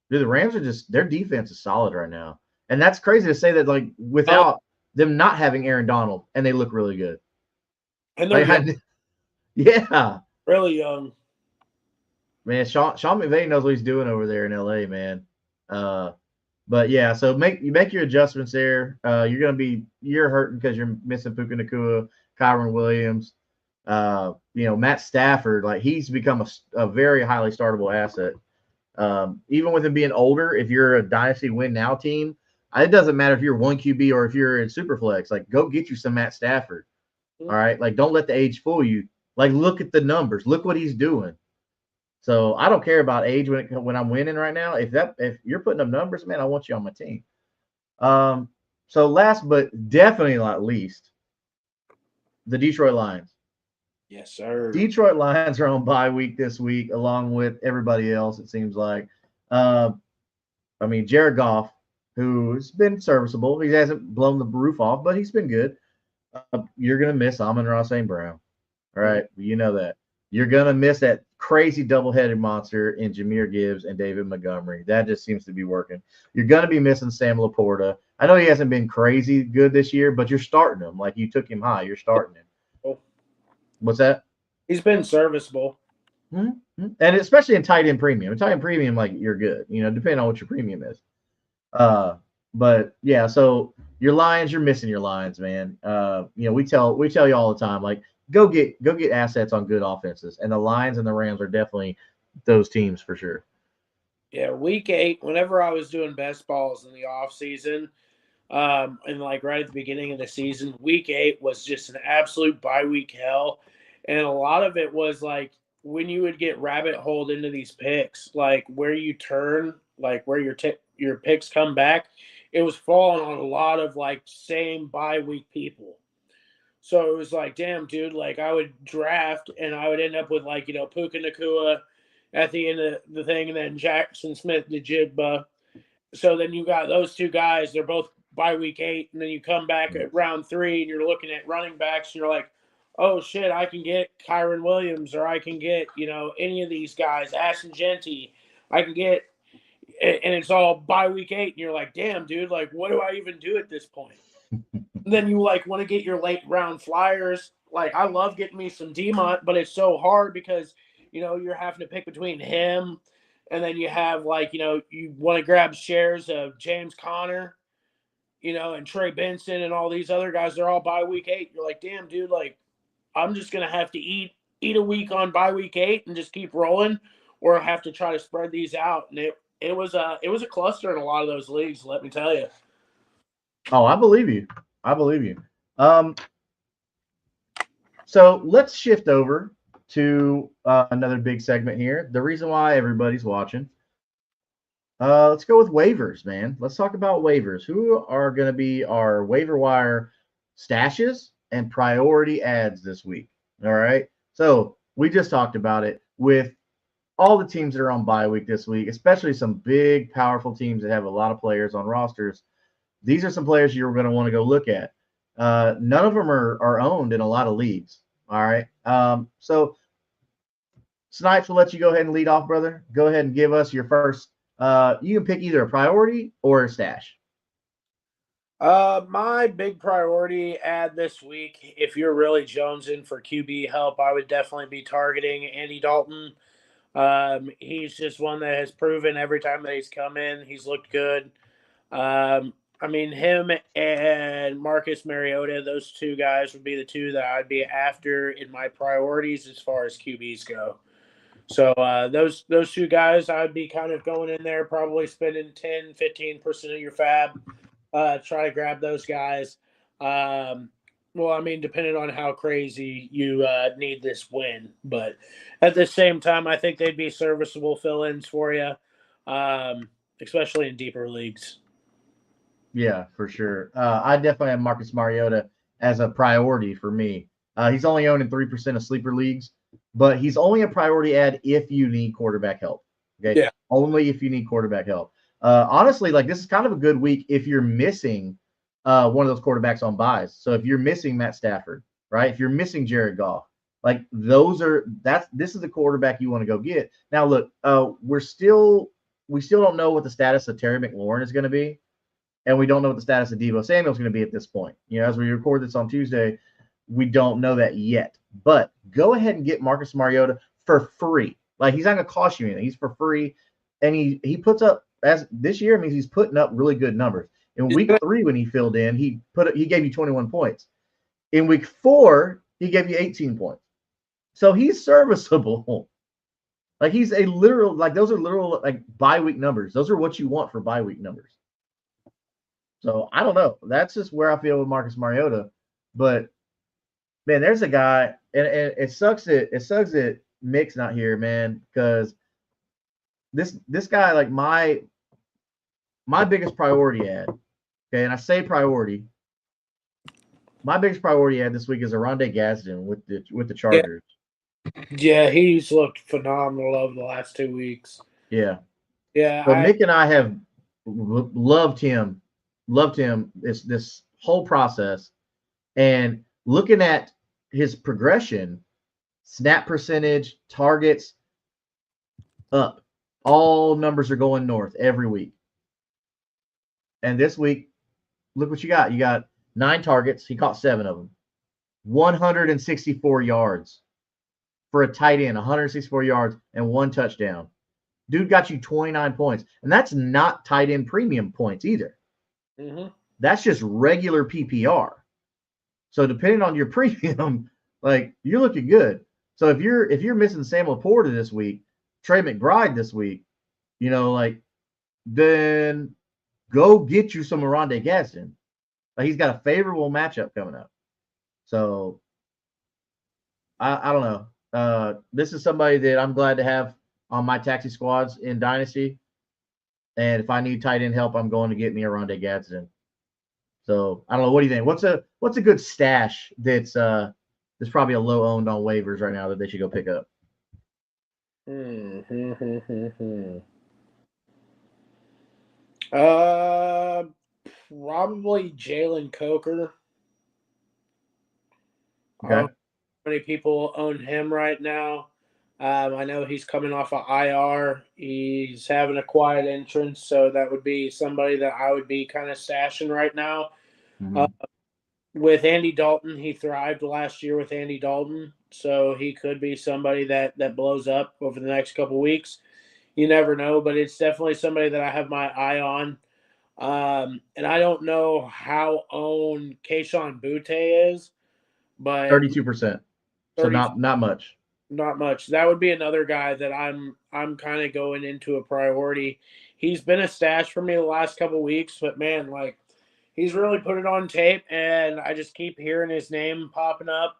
the Rams are just their defense is solid right now, and that's crazy to say that like Oh, without them not having Aaron Donald, and they look really good. and they're Like, young, yeah, really young. man. Sean McVay knows what he's doing over there in LA, man. Uh, but yeah, so make your adjustments there. You're hurting because you're missing Puka Nakua, Kyron Williams. Matt Stafford, like he's become a very highly startable asset. Even with him being older, if you're a dynasty win now team, it doesn't matter if you're one QB or if you're in Superflex. Like, go get you some Matt Stafford. All right, like don't let the age fool you. Like, look at the numbers. Look what he's doing. So I don't care about age when I'm winning right now. If you're putting up numbers, man, I want you on my team. Um, so last but definitely not least, the Detroit Lions. Yes, sir. Detroit Lions are on bye week this week, along with everybody else. It seems like. Uh, Jared Goff, who's been serviceable. He hasn't blown the roof off, but he's been good. You're gonna miss Amon-Ra St. Brown. All right, you know that. You're gonna miss that crazy double-headed monster in Jahmyr Gibbs and David Montgomery. That just seems to be working. You're gonna be missing Sam Laporta. I know he hasn't been crazy good this year, but you're starting him. Like you took him high. You're starting him. What's that? He's been serviceable. Mm-hmm. And especially in tight end premium. In tight end premium, like you're good. Depending on what your premium is. But yeah, so your Lions, you're missing your Lions, man. We tell you all the time, like go get assets on good offenses, and the Lions and the Rams are definitely those teams for sure. Yeah, week 8. Whenever I was doing best balls in the off season, and like right at the beginning of the season, week 8 was just an absolute bye week hell, and a lot of it was like when you would get rabbit holed into these picks, like where you turn, like where your picks come back, it was falling on a lot of like same bye week people. So it was like, damn, dude, like I would draft and I would end up with like, Puka Nakua at the end of the thing and then Jackson Smith Jigba. So then you got those two guys, they're both by week 8, and then you come back at round 3 and you're looking at running backs and you're like, oh shit, I can get Kyron Williams or I can get, any of these guys, Ashton Genty. I can get and it's all by week 8 and you're like, damn, dude, like what do I even do at this point? Then you like want to get your late round flyers. Like I love getting me some Demont, but it's so hard because you're having to pick between him and then you have like you want to grab shares of James Conner, and Trey Benson and all these other guys. They're all by week 8. You're like, damn, dude, like I'm just gonna have to eat a week on by week 8 and just keep rolling, or have to try to spread these out. And it was a cluster in a lot of those leagues. Let me tell you. Oh, I believe you. I believe you. Um, so let's shift over to another big segment here. The reason why everybody's watching. Let's go with waivers, man. Let's talk about waivers. Who are going to be our waiver wire stashes and priority ads this week? All right. So we just talked about it with all the teams that are on bye week this week, especially some big, powerful teams that have a lot of players on rosters. These are some players you're going to want to go look at. None of them are owned in a lot of leagues. All right. So Snipes will let you go ahead and lead off, brother. Go ahead and give us your first. You can pick either a priority or a stash. My big priority ad this week, if you're really jonesing for QB help, I would definitely be targeting Andy Dalton. He's just one that has proven every time that he's come in, he's looked good. I mean, him and Marcus Mariota, those two guys would be the two that I'd be after in my priorities as far as QBs go. So those two guys, I'd be kind of going in there, probably spending 10-15% of your fab, try to grab those guys. Well, I mean, depending on how crazy you need this win, but at the same time, I think they'd be serviceable fill-ins for you, especially in deeper leagues. Yeah, for sure. I definitely have Marcus Mariota as a priority for me. He's only owned in 3% of sleeper leagues, but he's only a priority ad if you need quarterback help. Okay. Yeah. Only if you need quarterback help. Honestly, like this is kind of a good week if you're missing one of those quarterbacks on buys. So if you're missing Matt Stafford, right? If you're missing Jared Goff, like this is the quarterback you want to go get. Now, look, we still don't know what the status of Terry McLaurin is going to be. And we don't know what the status of Deebo Samuel is going to be at this point. As we record this on Tuesday, we don't know that yet. But go ahead and get Marcus Mariota for free. Like he's not going to cost you anything. He's for free, and he puts up as this year means he's putting up really good numbers. In week 3 when he filled in, he gave you 21 points. In week 4, he gave you 18 points. So he's serviceable. Like he's a literal those are literal like bye week numbers. Those are what you want for bye week numbers. So I don't know. That's just where I feel with Marcus Mariota. But man, there's a guy, and it sucks that Mick's not here, man, because this guy, like my biggest priority ad, okay, and I say priority. My biggest priority ad this week is Oronde Gadsden with the Chargers. Yeah, he's looked phenomenal over the last 2 weeks. Yeah. Yeah. So Mick and I have loved him this whole process, and looking at his progression, snap percentage, targets up, all numbers are going north every week. And this week, look what you got 9 targets, he caught 7 of them, 164 yards for a tight end, 164 yards and 1 touchdown. Dude got you 29 points, and that's not tight end premium points either. Mm-hmm. That's just regular PPR. So depending on your premium, like you're looking good. So if you're missing Sam Laporta this week, Trey McBride this week, then go get you some Oronde Gadsden. Like he's got a favorable matchup coming up. So I don't know. This is somebody that I'm glad to have on my taxi squads in Dynasty. And if I need tight end help, I'm going to get me Oronde Gadsden. So I don't know. What do you think? What's a good stash that's probably a low owned on waivers right now that they should go pick up? Probably Jalen Coker. Okay. Many people own him right now. I know he's coming off of IR. He's having a quiet entrance, so that would be somebody that I would be kind of stashing right now. Mm-hmm. With Andy Dalton, he thrived last year with Andy Dalton, so he could be somebody that blows up over the next couple weeks. You never know, but it's definitely somebody that I have my eye on. And I don't know how owned Kayshon Boutte is, but 32%. So not much. Not much. That would be another guy that I'm kind of going into a priority. He's been a stash for me the last couple weeks, but man, like he's really put it on tape, and I just keep hearing his name popping up,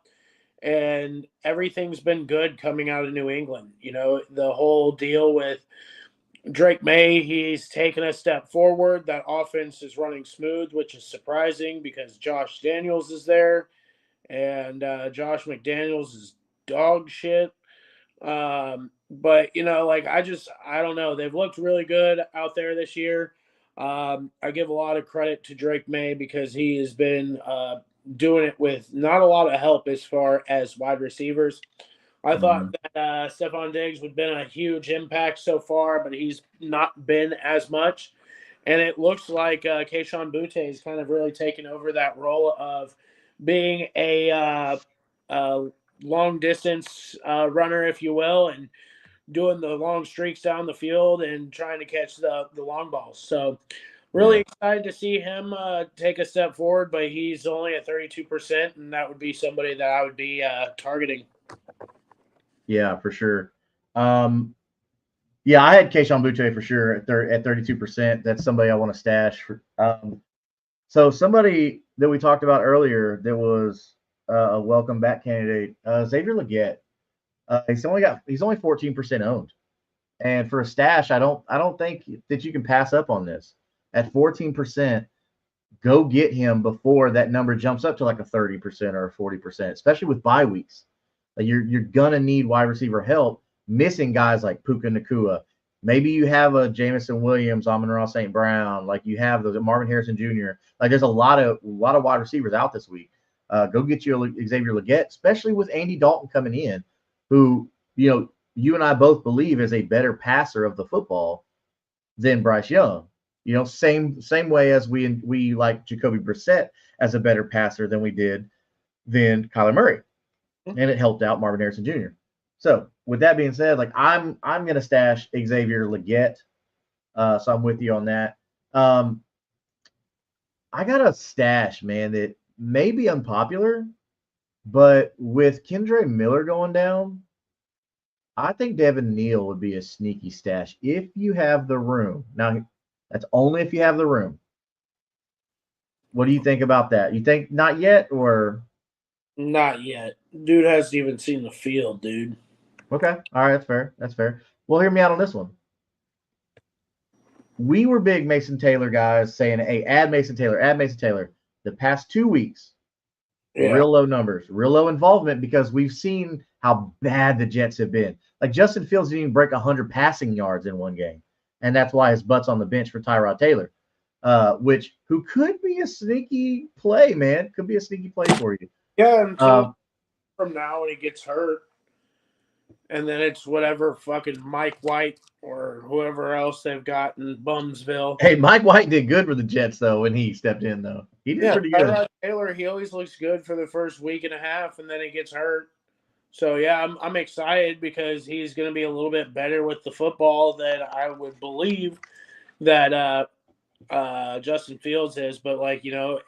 and everything's been good coming out of New England. The whole deal with Drake May, he's taken a step forward. That offense is running smooth, which is surprising because Josh Daniels is there, and Josh McDaniels is dog shit. But I don't know. They've looked really good out there this year. I give a lot of credit to Drake May because he has been doing it with not a lot of help as far as wide receivers. I thought that Stephon Diggs would have been a huge impact so far, but he's not been as much. And it looks like Kayshon Boutte is kind of really taken over that role of being a long distance runner, if you will, and doing the long streaks down the field and trying to catch the long balls. So really Yeah. excited to see him take a step forward, but he's only at 32%, and that would be somebody that I would be targeting. Yeah, for sure. Um, yeah, I had Keishon Butte for sure at 32%. That's somebody I want to stash. So somebody that we talked about earlier that was a welcome back candidate, Xavier Legette. He's only 14% owned, and for a stash, I don't think that you can pass up on this. At 14%, go get him before that number jumps up to like a 30% or a 40%, especially with bye weeks. Like you're gonna need wide receiver help, missing guys like Puka Nakua. Maybe you have a Jamison Williams, Amon-Ra St. Brown, like you have those Marvin Harrison Jr. Like there's a lot of wide receivers out this week. Go get you a Xavier Legette, especially with Andy Dalton coming in, who you and I both believe is a better passer of the football than Bryce Young. Same way as we like Jacoby Brissett as a better passer than Kyler Murray, and it helped out Marvin Harrison Jr. So with that being said, like I'm gonna stash Xavier Legette, so I'm with you on that. I got a stash, man, that may be unpopular, but with Kendre Miller going down, I think Devin Neal would be a sneaky stash if you have the room. Now, that's only if you have the room. What do you think about that? You think not yet, or Not yet. Dude hasn't even seen the field, dude. okay? All right, that's fair. That's fair. Well, hear me out on this one. We were big Mason Taylor guys saying, "Hey, add Mason Taylor, add Mason Taylor." The past 2 weeks, Yeah. real low numbers, real low involvement because we've seen how bad the Jets have been. Like Justin Fields didn't even break 100 passing yards in one game, and that's why his butt's on the bench for Tyrod Taylor, who could be a sneaky play, man. Could be a sneaky play for you. Yeah, until from now when he gets hurt. And then it's whatever fucking Mike White or whoever else they've got in Bumsville. Hey, Mike White did good for the Jets though when he stepped in though. He did pretty good. Tyrod Taylor, he always looks good for the first week and a half, and then he gets hurt. So yeah, I'm excited because he's going to be a little bit better with the football than I would believe that Justin Fields is. But like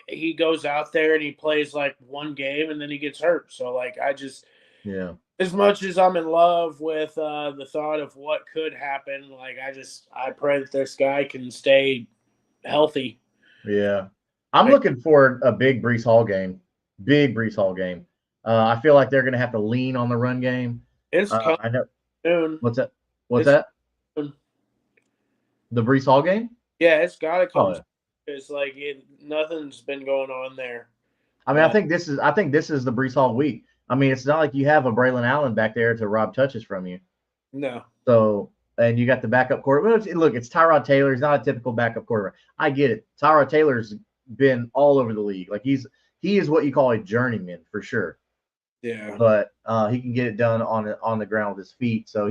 he goes out there and he plays like one game and then he gets hurt. So like Yeah. as much as I'm in love with the thought of what could happen, like I pray that this guy can stay healthy. Yeah. I'm looking for a big Brees Hall game. Big Brees Hall game. I feel like they're going to have to lean on the run game. It's coming I know. soon. What's that? What's that? Soon. The Brees Hall game? Yeah, it's got to come. Oh, yeah. It's like nothing's been going on there. I mean, I think this is the Brees Hall week. I mean, it's not like you have a Braylon Allen back there to rob touches from you. No. So, and you got the backup quarterback. Look, it's Tyrod Taylor. He's not a typical backup quarterback. I get it. Tyrod Taylor's been all over the league. Like he is what you call a journeyman for sure. Yeah. But he can get it done on the ground with his feet. So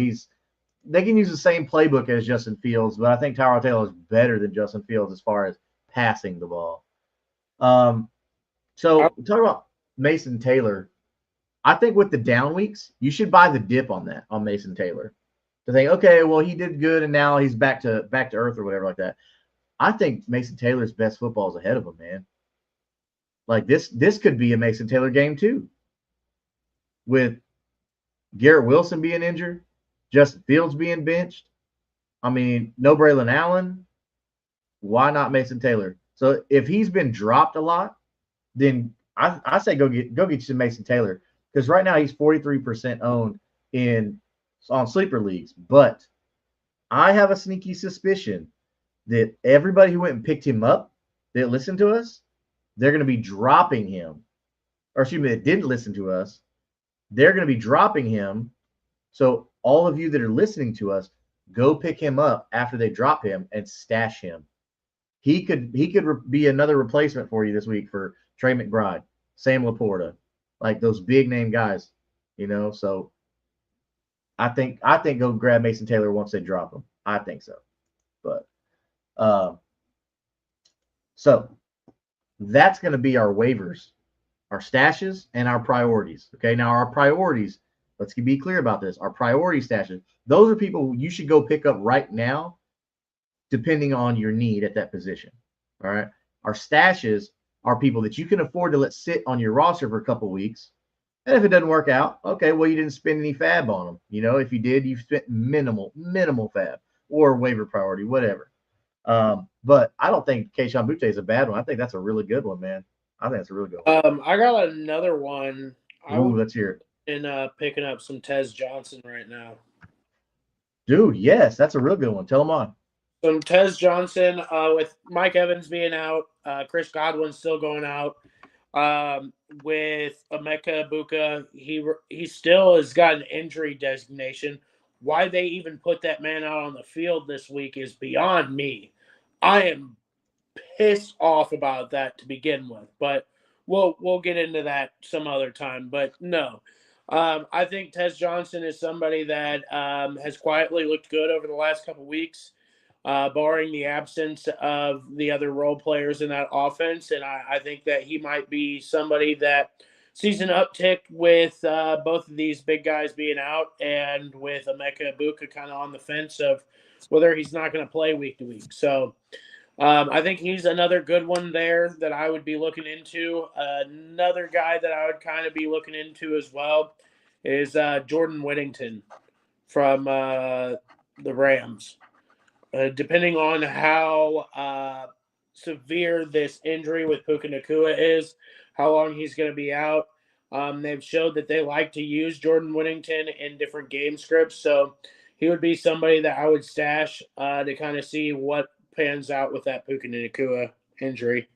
they can use the same playbook as Justin Fields, but I think Tyrod Taylor is better than Justin Fields as far as passing the ball. So talk about Mason Taylor. I think with the down weeks, you should buy the dip on Mason Taylor. To think, okay, well, he did good and now he's back to earth or whatever like that. I think Mason Taylor's best football is ahead of him, man. Like this could be a Mason Taylor game too. With Garrett Wilson being injured, Justin Fields being benched. I mean, no Braylon Allen. Why not Mason Taylor? So if he's been dropped a lot, then I say go get you some Mason Taylor. Because right now he's 43% owned on sleeper leagues. But I have a sneaky suspicion that everybody who went and picked him up that listened to us, they're going to be dropping him. Or excuse me, that didn't listen to us, they're going to be dropping him. So all of you that are listening to us, go pick him up after they drop him and stash him. He could be another replacement for you this week for Trey McBride, Sam Laporta, like those big name guys, So I think go grab Mason Taylor once they drop him. I think so. But so that's going to be our waivers, our stashes, and our priorities. Okay, now our priorities let's be clear about this. Our priority stashes, those are people you should go pick up right now, depending on your need at that position. All right. Our stashes are people that you can afford to let sit on your roster for a couple weeks. And if it doesn't work out, okay, well, you didn't spend any fab on them. If you did, you spent minimal fab or waiver priority, whatever. But I don't think Keishon Butte is a bad one. I think that's a really good one, man. I think that's a really good one. I got another one. Ooh, let's hear it. In picking up some Tez Johnson right now. Dude, yes, that's a real good one. Tell them on. Some Tez Johnson with Mike Evans being out, Chris Godwin's still going out. With Emeka Ibuka, he still has got an injury designation. Why they even put that man out on the field this week is beyond me. I am pissed off about that to begin with, but we'll get into that some other time. But no, I think Tez Johnson is somebody that has quietly looked good over the last couple weeks. Barring the absence of the other role players in that offense. And I think that he might be somebody that sees an uptick with both of these big guys being out and with Emeka Ibuka kind of on the fence of whether he's not going to play week to week. So I think he's another good one there that I would be looking into. Another guy that I would kind of be looking into as well is Jordan Whittington from the Rams. Depending on how severe this injury with Puka Nacua is, how long he's going to be out. They've showed that they like to use Jordan Whittington in different game scripts. So he would be somebody that I would stash to kind of see what pans out with that Puka Nacua injury.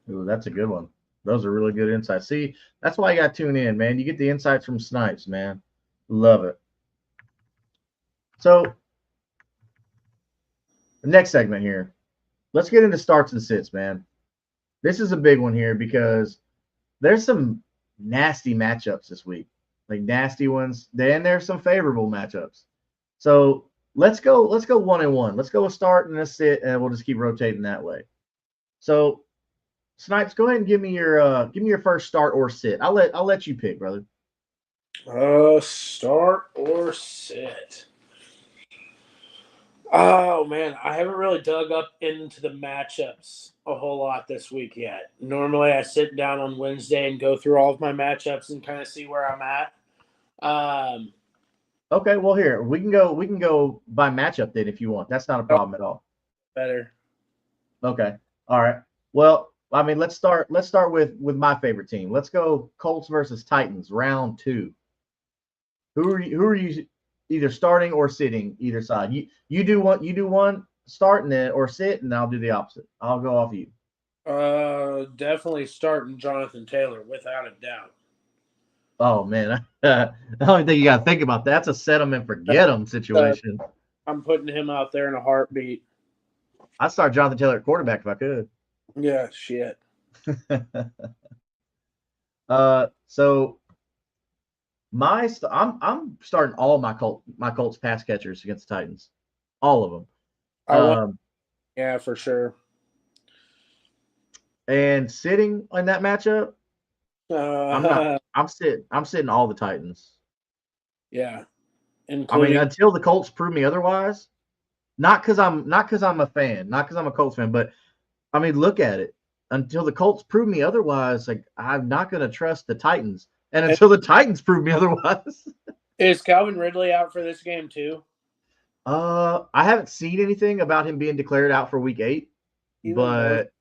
Ooh, that's a good one. Those are really good insights. See, that's why you got to tune in, man. You get the insights from Snipes, man. Love it. So, the next segment here, let's get into starts and sits, man. This is a big one here because there's some nasty matchups this week, like nasty ones. Then there's some favorable matchups. So let's go 1-1. Let's go a start and a sit, and we'll just keep rotating that way. So Snipes, go ahead and give me your first start or sit. I'll let you pick, brother. Start or sit. Oh man, I haven't really dug up into the matchups a whole lot this week yet. Normally, I sit down on Wednesday and go through all of my matchups and kind of see where I'm at. Okay, well here we can go by matchup then if you want. That's not a problem at all. Better. Okay. All right. Well, I mean, let's start with my favorite team. Let's go Colts versus Titans, round 2. Who are you either starting or sitting either side? You do one start and then or sit, and I'll do the opposite. I'll go off you. Definitely starting Jonathan Taylor without a doubt. Oh man, I don't think you got to think about that. That's a set them and forget them situation. I'm putting him out there in a heartbeat. I'd start Jonathan Taylor at quarterback if I could. Yeah, shit. So I'm starting all my Colts pass catchers against the Titans, all of them. Yeah, for sure. And sitting in that matchup, I'm sitting all the Titans. Yeah, I mean, until the Colts prove me otherwise. Not because I'm a fan, not because I'm a Colts fan, but I mean, look at it. Until the Colts prove me otherwise, like I'm not going to trust the Titans, and until the Titans prove me otherwise. Is Calvin Ridley out for this game too? I haven't seen anything about him being declared out for Week 8, but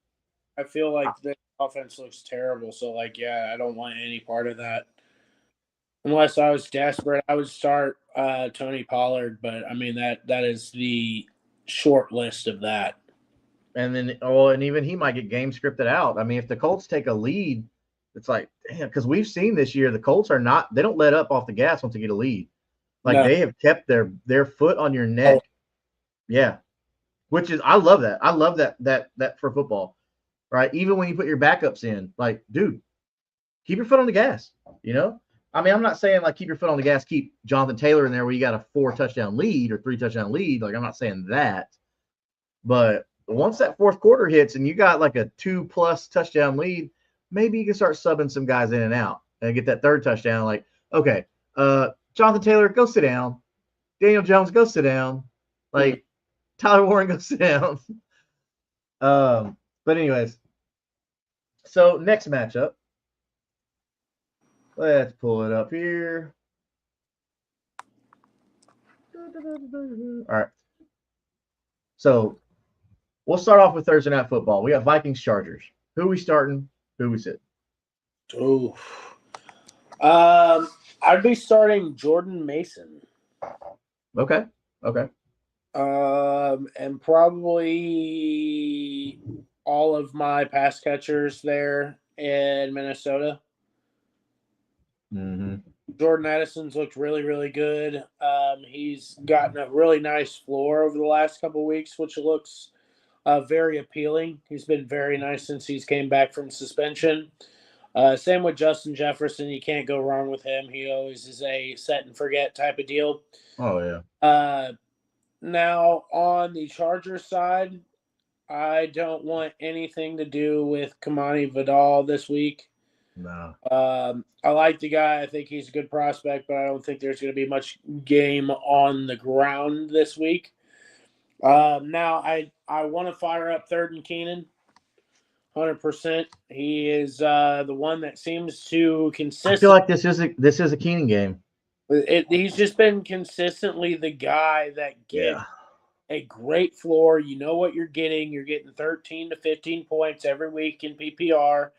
I feel like the offense looks terrible. So, like, yeah, I don't want any part of that. Unless I was desperate, I would start Tony Pollard. But I mean that is the short list of that. And then, and even he might get game scripted out. I mean, if the Colts take a lead, it's like, damn, because we've seen this year the Colts they don't let up off the gas once they get a lead. Like they have kept their foot on your neck. Oh. Yeah. Which is, I love that. I love that for football, right? Even when you put your backups in, like, dude, keep your foot on the gas, I mean, I'm not saying like keep your foot on the gas, keep Jonathan Taylor in there where you got a 4-touchdown lead or 3-touchdown lead. Like, I'm not saying that. But once that fourth quarter hits and you got like a 2+ touchdown lead, maybe you can start subbing some guys in and out and get that third touchdown. Like, okay, Jonathan Taylor, go sit down. Daniel Jones, go sit down. Like Tyler Warren, go sit down. But anyways, so next matchup. Let's pull it up here. All right. So we'll start off with Thursday Night Football. We got Vikings Chargers. Who we starting? Who we sit? Ooh. I'd be starting Jordan Mason. Okay. Okay. And probably all of my pass catchers there in Minnesota. Mm-hmm. Jordan Addison's looked really, really good. He's gotten a really nice floor over the last couple of weeks, which looks very appealing. He's been very nice since he's came back from suspension. Same with Justin Jefferson. You can't go wrong with him. He always is a set and forget type of deal. Oh, yeah. Now, on the Chargers side, I don't want anything to do with Kamani Vidal this week. No. I like the guy. I think he's a good prospect, but I don't think there's going to be much game on the ground this week. Now, I want to fire up Third and Keenan. 100%. He is the one that seems to I feel like this is a Keenan game. He's just been consistently the guy that gives a great floor. You know what you're getting. You're getting 13 to 15 points every week in PPR,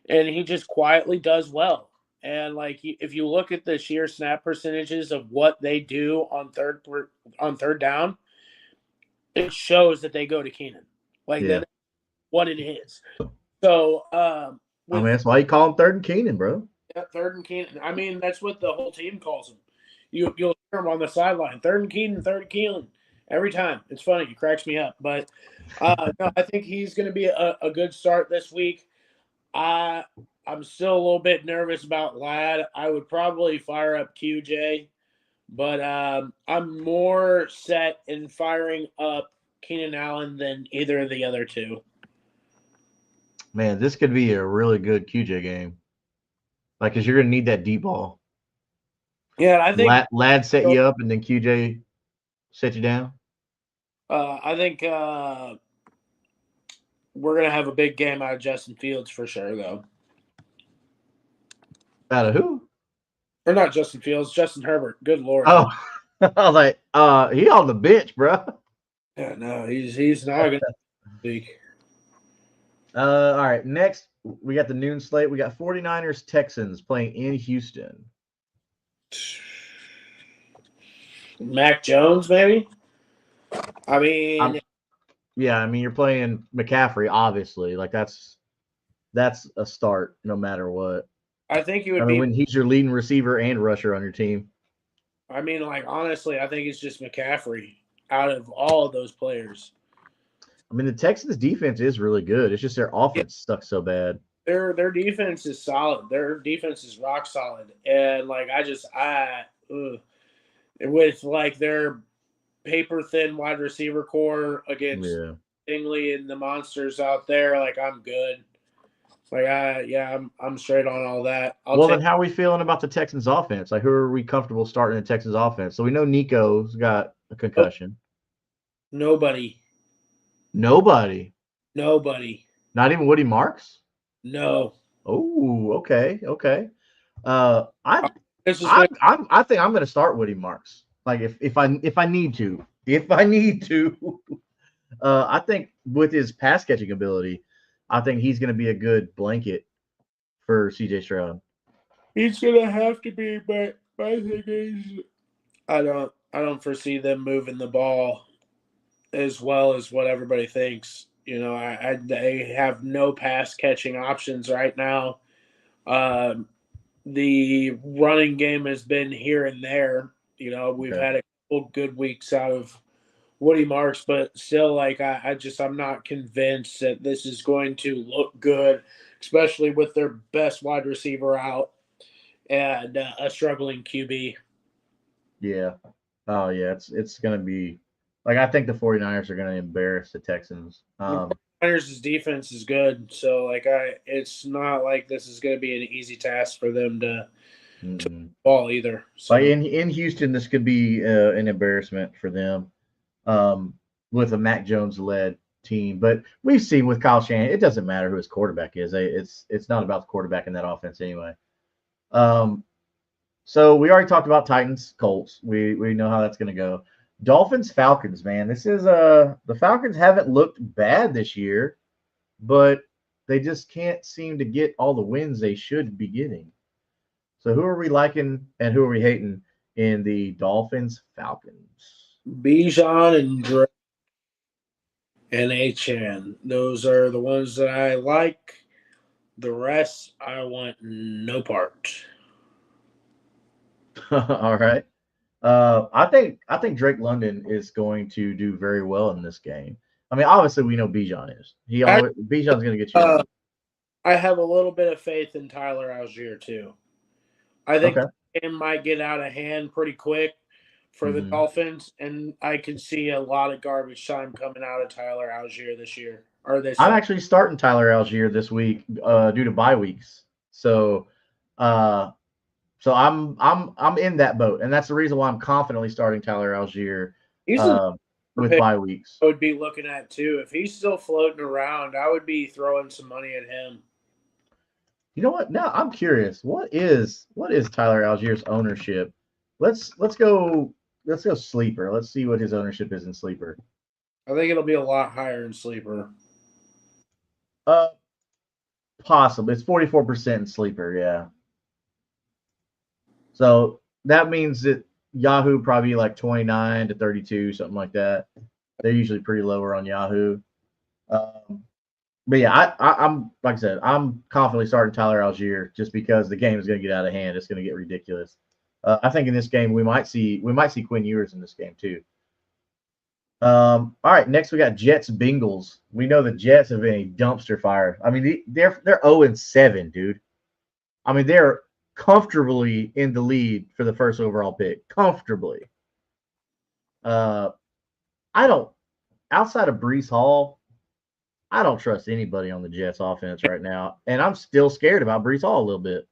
and he just quietly does well. And like if you look at the sheer snap percentages of what they do on third down, it shows that they go to Keenan. That's what it is. So that's why you call him Third and Keenan, bro. Yeah, Third and Keenan. I mean, that's what the whole team calls him. You'll hear him on the sideline. Third and Keenan. Every time. It's funny. It cracks me up. But no, I think he's going to be a good start this week. I'm still a little bit nervous about Ladd. I would probably fire up QJ, but I'm more set in firing up Keenan Allen than either of the other two. Man, this could be a really good QJ game. Like, because you're going to need that deep ball. Yeah, I think Ladd set you up, and then QJ set you down. I think we're going to have a big game out of Justin Fields for sure, though. Out of who? Or not Justin Fields, Justin Herbert. Good Lord. Oh, I was like, he on the bench, bro. Yeah, no, he's not going to speak. All right, next we got the noon slate. We got 49ers Texans playing in Houston. Mac Jones, maybe? I mean, you're playing McCaffrey, obviously. Like that's a start no matter what. I think it would be when he's your leading receiver and rusher on your team. I mean, like honestly, I think it's just McCaffrey out of all of those players. I mean, the Texans defense is really good. It's just their offense sucks so bad. Their defense is solid. Their defense is rock solid. And like with like their paper thin wide receiver core against Stingley and the monsters out there, like I'm good. Like I'm straight on all that. Then how are we feeling about the Texans offense? Like who are we comfortable starting the Texans offense? So we know Nico's got a concussion. Nobody. Not even Woody Marks? No. Oh, okay. I think I'm going to start Woody Marks. Like if I need to. I think with his pass catching ability, I think he's going to be a good blanket for CJ Stroud. He's going to have to be, but my thing is, I don't foresee them moving the ball as well as what everybody thinks. You know, they have no pass catching options right now. The running game has been here and there. You know, we've had a couple good weeks out of Woody Marks, but still, like I'm not convinced that this is going to look good, especially with their best wide receiver out and a struggling QB. Yeah. Oh yeah, it's going to be like I think the 49ers are going to embarrass the Texans. The 49ers' defense is good, so like it's not like this is going to be an easy task for them to Mm-mm. ball either. Like So in Houston, this could be an embarrassment for them um, with a Mac Jones led team. But we've seen with Kyle Shanahan, it doesn't matter who his quarterback is. It's not about the quarterback in that offense anyway. Um, so we already talked about Titans, Colts. We know how that's going to go. Dolphins, Falcons, man. This is the Falcons haven't looked bad this year, but they just can't seem to get all the wins they should be getting. So who are we liking and who are we hating in the Dolphins Falcons? Bijan and Drake and Achan, those are the ones that I like. The rest, I want no part. All right. I think Drake London is going to do very well in this game. I mean, obviously we know Bijan is. Bijan's going to get you Uh, yards. I have a little bit of faith in Tyler Algier too. I think Okay. the game might get out of hand pretty quick for the Mm-hmm. Dolphins, and I could see a lot of garbage time coming out of Tyler Algier this year or this. I'm actually starting Tyler Algier this week due to bye weeks. So, uh, I'm in that boat, and that's the reason why I'm confidently starting Tyler Algier He's a uh, with pick bye weeks. I would be looking at too. If he's still floating around, I would be throwing some money at him. You know what? Now I'm curious. What is Tyler Algier's ownership? Let's go sleeper. Let's see what his ownership is in sleeper. I think it'll be a lot higher in sleeper. Uh, Possible. It's 44% in sleeper. Yeah. So that means that Yahoo probably like 29 to 32, something like that. They're usually pretty lower on Yahoo. Um, but yeah, I'm like I said, I'm confidently starting Tyler Algier just because the game is going to get out of hand. It's going to get ridiculous. I think in this game we might see Quinn Ewers in this game too. All right, next we got Jets Bengals. We know the Jets have been a dumpster fire. I mean, they're 0-7, dude. I mean, they're comfortably in the lead for the first overall pick. Comfortably. Uh, I don't outside of Brees Hall, I don't trust anybody on the Jets offense right now, and I'm still scared about Brees Hall a little bit.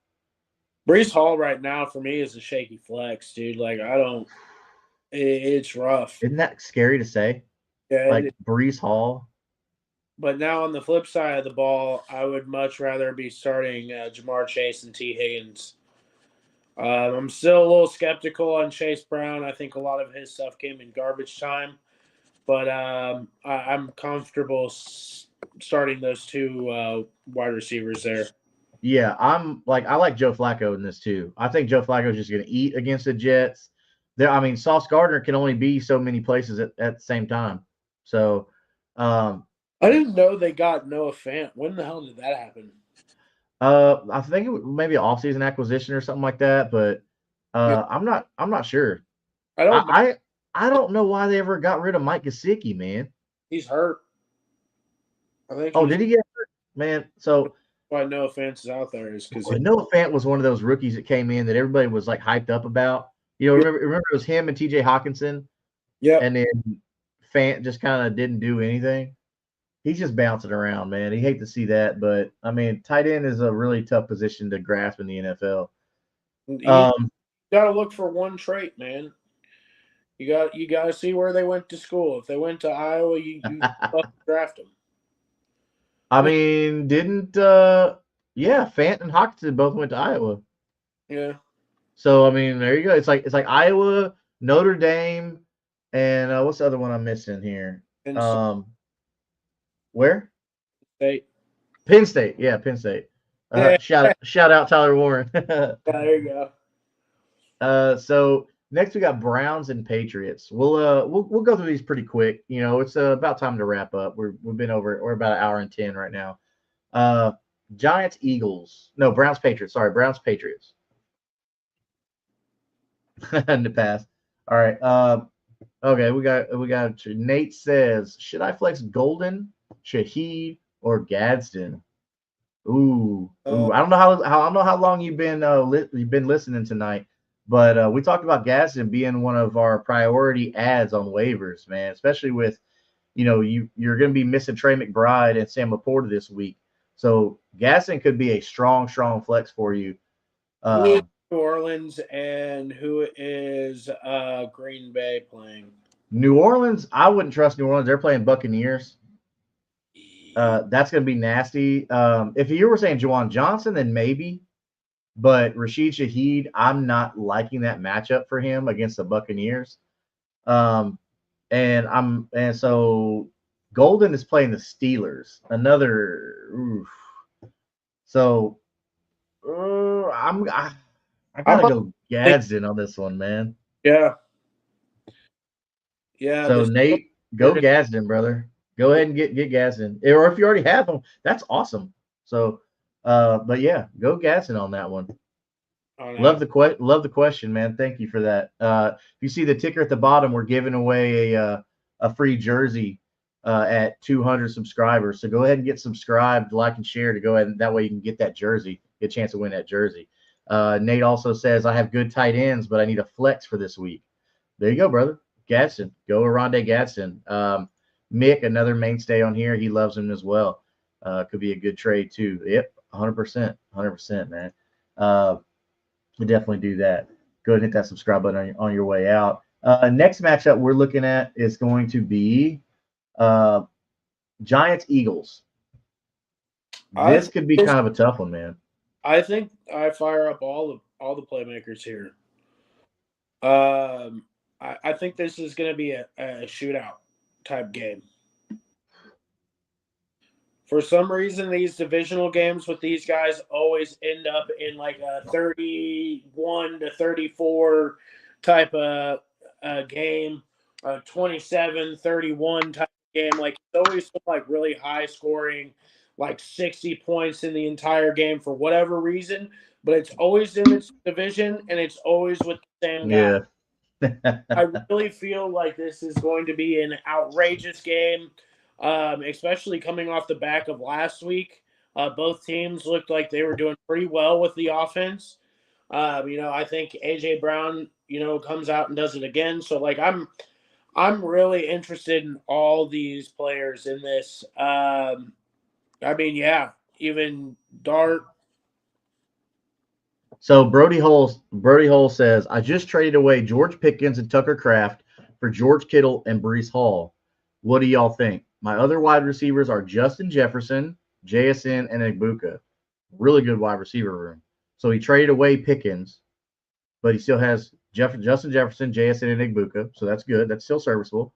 Brees Hall right now for me is a shaky flex, dude. Like I don't. It's rough. Isn't that scary to say? Yeah, Like Brees Hall. but now on the flip side of the ball, I would much rather be starting Jamar Chase and T Higgins. I'm still a little skeptical on Chase Brown. I think a lot of his stuff came in garbage time, but I'm comfortable starting those two wide receivers there. Yeah, I like Joe Flacco in this too. I think Joe Flacco is just going to eat against the Jets. I mean, Sauce Gardner can only be so many places at the same time. So, um, I didn't know they got Noah Fant. When the hell did that happen? I think it was maybe an offseason acquisition or something like that, but Yeah, I'm not sure. I don't. I don't know why they ever got rid of Mike Gesicki, man. He's hurt. I think Oh, he's did he get hurt? Man? So why Noah Fant is out there is because Noah Fant was one of those rookies that came in that everybody was like hyped up about. You know, remember it was him and TJ Hawkinson, yep. and then Fant just kind of didn't do anything. He's just bouncing around, man. You hate to see that, but I mean, tight end is a really tough position to grasp in the NFL. You Um, got to look for one trait, man. You got to see where they went to school. If they went to Iowa, you draft them. I mean, didn't yeah, Fant and Hawkinson both went to Iowa. Yeah. So I mean, there you go. It's like Iowa, Notre Dame, and what's the other one I'm missing here? And Um, where? State. Penn State. Yeah, Penn State. Yeah, Shout out Tyler Warren. there you go. So next we got Browns and Patriots. We'll go through these pretty quick. You know, it's about time to wrap up. We've been over. We're about an hour and 10 right now. Uh, Giants Eagles. No, Browns Patriots. Sorry, Browns Patriots. In the past. All right. Okay, we got Nate says, should I flex Golden, Shaheed, or Gadsden? Ooh. I don't know I don't know how long you've been listening tonight, but we talked about Gadsden being one of our priority ads on waivers, man. Especially with you're going to be missing Trey McBride and Sam Laporta this week, so Gadsden could be a strong flex for you. New Orleans, and who is Green Bay playing? New Orleans, I wouldn't trust New Orleans. They're playing Buccaneers. That's going to be nasty. If you were saying Juwan Johnson, then maybe. But Rashid Shaheed, I'm not liking that matchup for him against the Buccaneers. And so Golden is playing the Steelers. Another oof. So I I'm gotta go like, Gadsden on this one, man. yeah, yeah. So This Nate, go Gadsden, brother. Go ahead and get Gadsden. Or if you already have them, that's awesome. So but yeah, go Gadsden on that one. Love the question, man. Thank you for that. If you see the ticker at the bottom, we're giving away a free jersey at 200 subscribers. So go ahead and get subscribed, like, and share to go ahead, and that way you can get that jersey, get a chance to win that jersey. Nate also says, I have good tight ends, but I need a flex for this week. There you go, brother. Gadsden. Go Rondé Gadsden. Mick, another mainstay on here. He loves him as well. Could be a good trade too. Yep, 100%. 100%, man. Definitely do that. Go ahead and hit that subscribe button on your way out. Next matchup we're looking at is going to be Giants Eagles. This could be kind of a tough one, man. I think I fire up all the playmakers here. I think this is going to be a shootout type game. For some reason, these divisional games with these guys always end up in like a 31-34 type of game, a 27-31 type of game. Like it's always like really high scoring, like 60 points in the entire game for whatever reason. But it's always in its division, and it's always with the same guy. Yeah. I really feel like this is going to be an outrageous game, especially coming off the back of last week. Both teams looked like they were doing pretty well with the offense. I think AJ Brown, comes out and does it again. So like I'm really interested in all these players in this. Even Dart. So Brody Hole says, I just traded away George Pickens and Tucker Kraft for George Kittle and Breece Hall. What do y'all think? My other wide receivers are Justin Jefferson, JSN, and Igbuka. Really good wide receiver room. So he traded away Pickens, but he still has Justin Jefferson, JSN, and Igbuka. So that's good. That's still serviceable.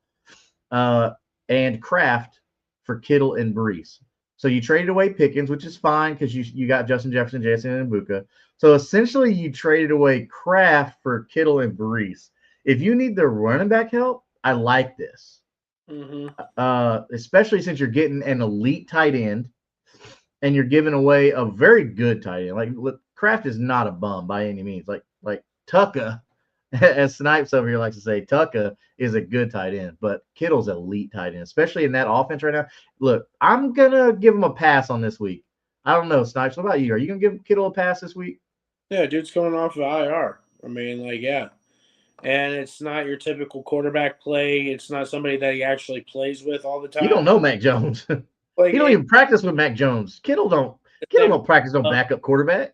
And Kraft for Kittle and Breece. So you traded away Pickens, which is fine because you got Justin Jefferson, JSN, and Igbuka. So essentially, you traded away Kraft for Kittle and Breece. If you need the running back help, I like this. Especially since you're getting an elite tight end and you're giving away a very good tight end. Like Kraft is not a bum by any means. Like Tucka, as Snipes over here likes to say, Tucka is a good tight end, but Kittle's an elite tight end, especially in that offense right now. Look, I'm gonna give him a pass on this week. I don't know, Snipes. What about you? Are you gonna give Kittle a pass this week? Yeah, dude's coming off of IR. I mean, like, yeah. And it's not your typical quarterback play. It's not somebody that he actually plays with all the time. You don't know Mac Jones. Like, he don't even practice with Mac Jones. Kittle don't practice no backup quarterback.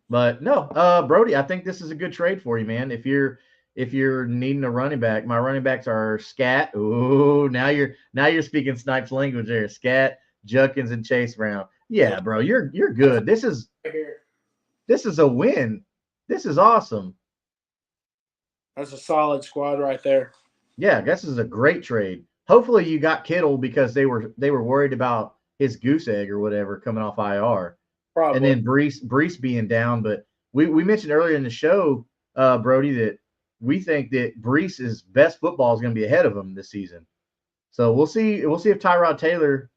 But no, Brody, I think this is a good trade for you, man. If you're needing a running back, my running backs are Scat. Ooh, now you're speaking Snipes language there. Scat, Judkins, and Chase Brown. Yeah, bro, you're good. This is a win. This is awesome. That's a solid squad right there. Yeah, this is a great trade. Hopefully you got Kittle because they were worried about his goose egg or whatever coming off IR. Probably. And then Breece being down. But we mentioned earlier in the show, Brody, that we think that Breece's best football is going to be ahead of him this season. So we'll see if Tyrod Taylor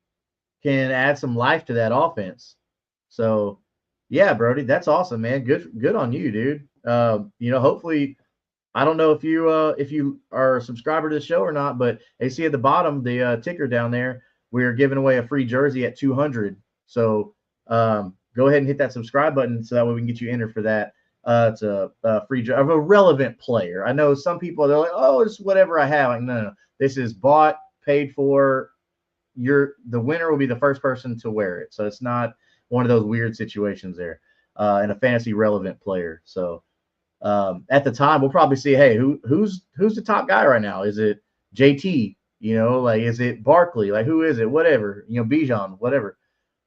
can add some life to that offense. So yeah, Brody, that's awesome, man. Good on you, dude. Hopefully, I don't know if you are a subscriber to the show or not, but you see at the bottom the ticker down there, we're giving away a free jersey at 200. So go ahead and hit that subscribe button so that way we can get you entered for that. It's a free jersey of a relevant player. I know some people, they're like, oh, it's whatever I have. Like, no. This is bought, paid for. The winner will be the first person to wear it. So it's not one of those weird situations there, and a fantasy relevant player. So at the time, we'll probably see, hey, who's the top guy right now? Is it JT? Like is it Barkley? Like who is it? Whatever, Bijan, whatever.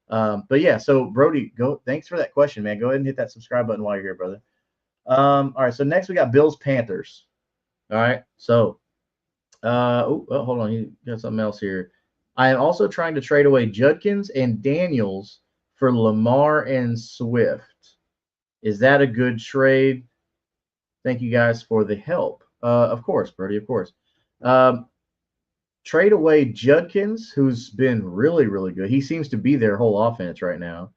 But yeah, so Brody, go. Thanks for that question, man. Go ahead and hit that subscribe button while you're here, brother. All right, so next we got Bills Panthers. All right, so hold on, you got something else here. I am also trying to trade away Judkins and Daniels for Lamar and Swift. Is that a good trade? Thank you guys for the help. Of course, Brody, of course. Trade away Judkins, who's been really, really good. He seems to be their whole offense right now.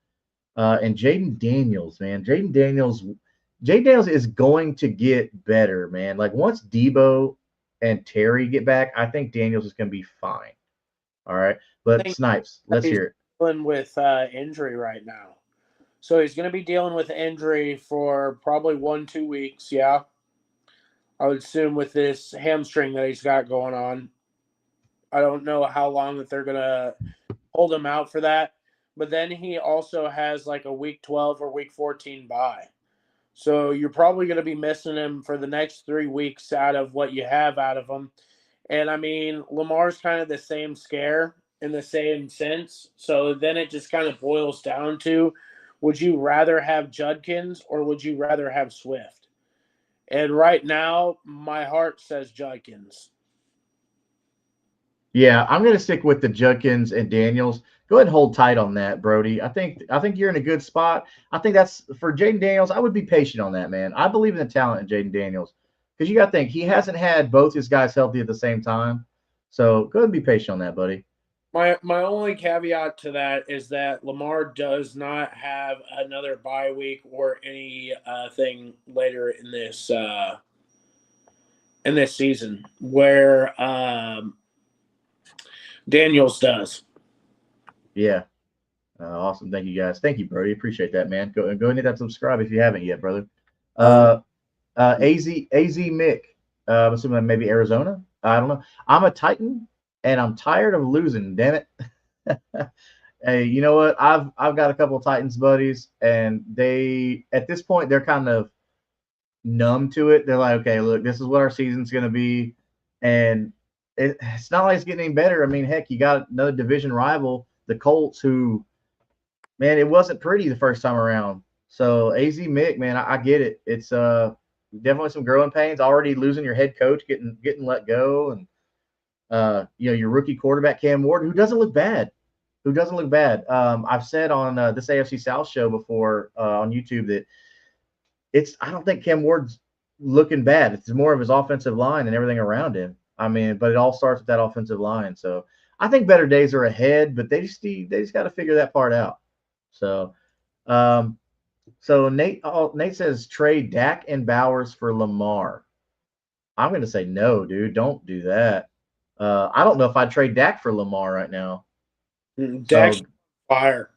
And Jaden Daniels, man. Jaden Daniels is going to get better, man. Like once Debo and Terry get back, I think Daniels is going to be fine. All right. But Snipes, let's hear it. Dealing with injury right now. So he's going to be dealing with injury for probably 1-2 weeks. Yeah. I would assume with this hamstring that he's got going on. I don't know how long that they're going to hold him out for that. But then he also has like a week 12 or week 14 bye. So you're probably going to be missing him for the next 3 weeks out of what you have out of him. And I mean, Lamar's kind of the same scare in the same sense. So then it just kind of boils down to, would you rather have Judkins or would you rather have Swift? And right now, my heart says Judkins. Yeah, I'm going to stick with the Judkins and Daniels. Go ahead and hold tight on that, Brody. I think you're in a good spot. I think that's for Jaden Daniels. I would be patient on that, man. I believe in the talent in Jaden Daniels because you got to think he hasn't had both his guys healthy at the same time. So go ahead and be patient on that, buddy. My only caveat to that is that Lamar does not have another bye week or any thing later in this season where Daniels does. Yeah. Awesome. Thank you, guys. Thank you, Brody. Appreciate that, man. Go and hit that subscribe if you haven't yet, brother. AZ Mick. I'm assuming maybe Arizona. I don't know. I'm a Titan, and I'm tired of losing. Damn it. Hey, you know what? I've got a couple of Titans buddies, and they at this point they're kind of numb to it. They're like, okay, look, this is what our season's going to be, and it's not like it's getting any better. I mean, heck, you got another division rival, the Colts, who, man, it wasn't pretty the first time around. So AZ Mick, man, I get it. It's definitely some growing pains. Already losing your head coach, getting let go, and your rookie quarterback Cam Ward, who doesn't look bad. I've said on this AFC South show before on YouTube that I don't think Cam Ward's looking bad. It's more of his offensive line and everything around him. I mean, but it all starts with that offensive line. So I think better days are ahead, but they just got to figure that part out. So, Nate says trade Dak and Bowers for Lamar. I'm going to say no, dude. Don't do that. I don't know if I'd trade Dak for Lamar right now. Dak's fire.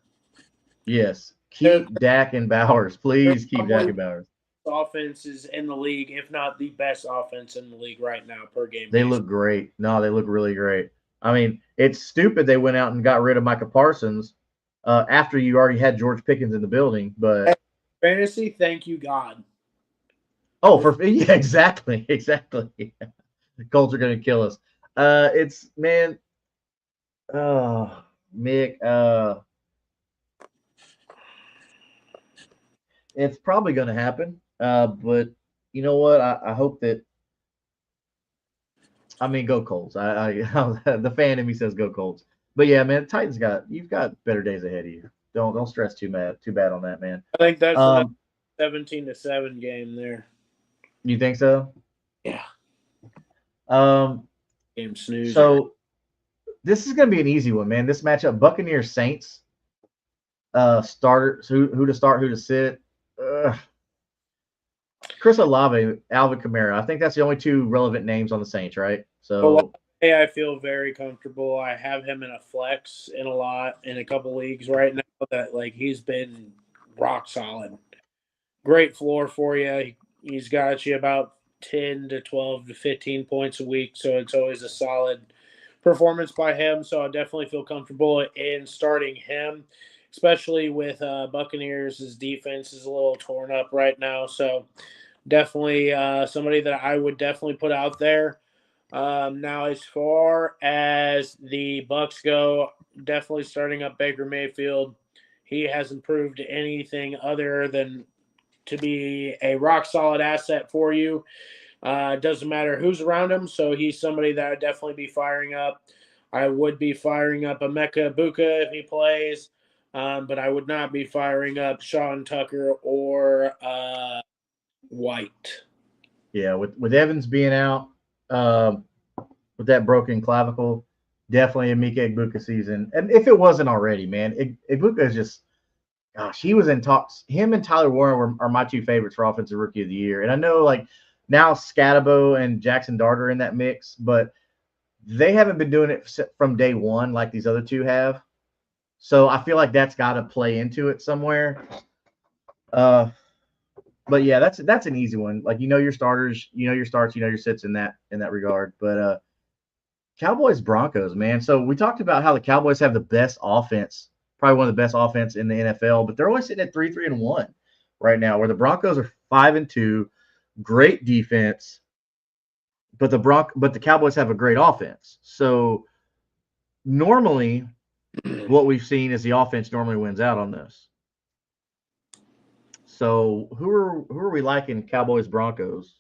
Yes. Keep Dak and Bowers. Please keep Dak and Bowers. Offenses in the league, if not the best offense in the league right now per game. They look great. No, they look really great. I mean, it's stupid they went out and got rid of Micah Parsons after you already had George Pickens in the building. But fantasy, thank you, God. Oh, yeah, exactly. The Colts are going to kill us. It's, man, Mick, it's probably going to happen. But you know what? I hope that. I mean, go Colts. The fan in me says go Colts. But yeah, man, Titans you've got better days ahead of you. Don't stress too bad on that, man. I think that's a 17-7 game there. You think so? Yeah. Game snoozer. So this is going to be an easy one, man. This matchup, Buccaneers Saints. Starters, who to start, who to sit. Chris Olave, Alvin Kamara. I think that's the only two relevant names on the Saints, right? So I feel very comfortable. I have him in a flex in a couple leagues right now that like he's been rock solid. Great floor for you. He's got you about 10 to 12 to 15 points a week, so it's always a solid performance by him. So I definitely feel comfortable in starting him. especially with Buccaneers' defense is a little torn up right now. So definitely somebody that I would definitely put out there. Now, as far as the Bucks go, definitely starting up Baker Mayfield. He hasn't proved anything other than to be a rock solid asset for you. Doesn't matter who's around him, so he's somebody that I'd definitely be firing up. I would be firing up Emeka Ibuka if he plays, but I would not be firing up Sean Tucker or White. Yeah, with Evans being out, with that broken clavicle, definitely a Mike Ibuka season. And if it wasn't already, man, Ibuka is just, gosh, he was in talks. Him and Tyler Warren are my two favorites for offensive rookie of the year. And I know like now Scatabo and Jackson Dart are in that mix, but they haven't been doing it from day one like these other two have. So I feel like that's got to play into it somewhere. But yeah, that's an easy one. Like your starters, your starts, your sits in that regard. But Cowboys Broncos, man. So we talked about how the Cowboys have the best offense, probably one of the best offense in the NFL, but they're only sitting at 3-3-1 right now, where the Broncos are 5-2, great defense, but the Cowboys have a great offense. So normally, what we've seen is the offense normally wins out on this. So who are we liking? Cowboys Broncos.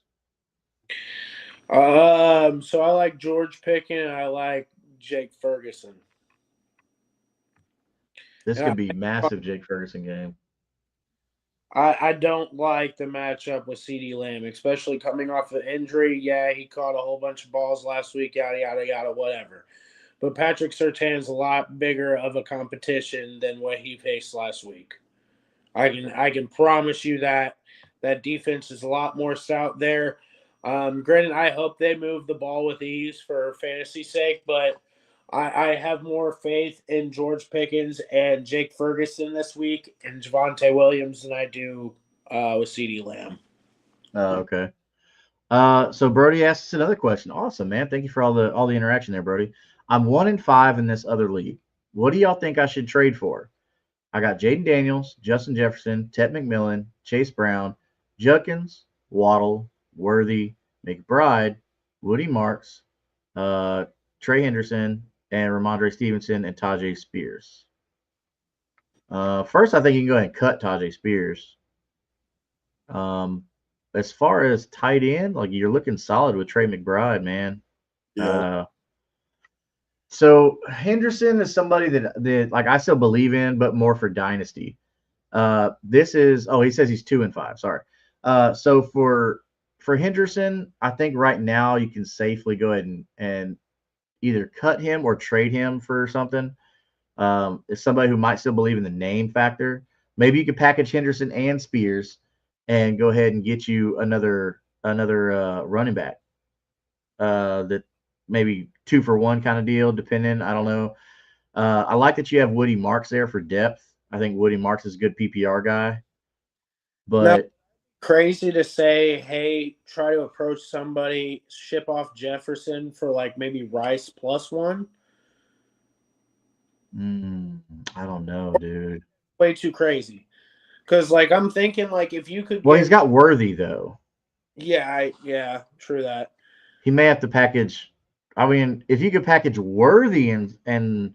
So I like George Pickens. I like Jake Ferguson. This And could be massive Jake Ferguson game. I don't like the matchup with CeeDee Lamb, especially coming off an injury. Yeah, he caught a whole bunch of balls last week, yada, yada, yada, whatever. But Patrick Surtain's a lot bigger of a competition than what he faced last week. I can promise you that defense is a lot more stout there. Granted, I hope they move the ball with ease for fantasy sake, but I have more faith in George Pickens and Jake Ferguson this week and Javonte Williams than I do with CeeDee Lamb. Okay. So Brody asks another question. Awesome, man. Thank you for all the interaction there, Brody. I'm 1-5 in this other league. What do y'all think I should trade for? I got Jaden Daniels, Justin Jefferson, Ted McMillan, Chase Brown, Judkins, Waddle, Worthy, McBride, Woody Marks, Trey Henderson, and Ramondre Stevenson and Tajay Spears. First, I think you can go ahead and cut Tajay Spears. As far as tight end, like you're looking solid with Trey McBride, man. Yeah. So Henderson is somebody that like I still believe in, but more for dynasty. This is he says he's 2-5. Sorry. So for Henderson, I think right now you can safely go ahead and either cut him or trade him for something. It's somebody who might still believe in the name factor. Maybe you could package Henderson and Spears and go ahead and get you another running back. That maybe 2-for-1 kind of deal, depending. I don't know. I like that you have Woody Marks there for depth. I think Woody Marks is a good PPR guy. But crazy to say, hey, try to approach somebody, ship off Jefferson for like maybe Rice +1. I don't know, dude. Way too crazy. Because like I'm thinking like if you could. Well, he's got Worthy though. Yeah, true that. He may have to package. I mean, if you could package Worthy and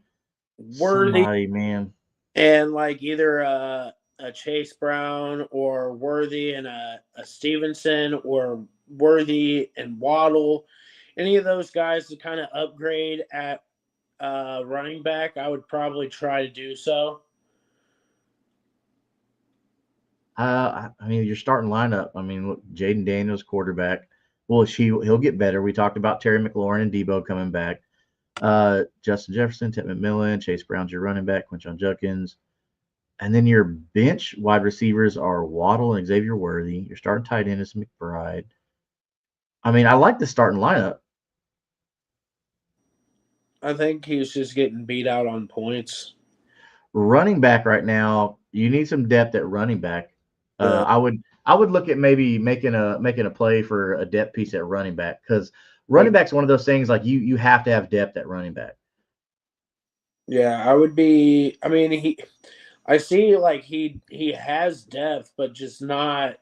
Worthy, somebody, man, and like either a Chase Brown or Worthy and a Stevenson or Worthy and Waddle, any of those guys to kind of upgrade at running back, I would probably try to do so. I mean, your starting lineup. I mean, look, Jaden Daniels, quarterback. Well, he'll get better. We talked about Terry McLaurin and Debo coming back. Justin Jefferson, Ted McMillan, Chase Brown's your running back, Quinshon Judkins. And then your bench wide receivers are Waddle and Xavier Worthy. Your starting tight end is McBride. I mean, I like the starting lineup. I think he's just getting beat out on points. Running back right now, you need some depth at running back. Yeah. I would look at maybe making a play for a depth piece at running back because running back's one of those things like you have to have depth at running back. Yeah, I would be. I mean, I see like he has depth, but just not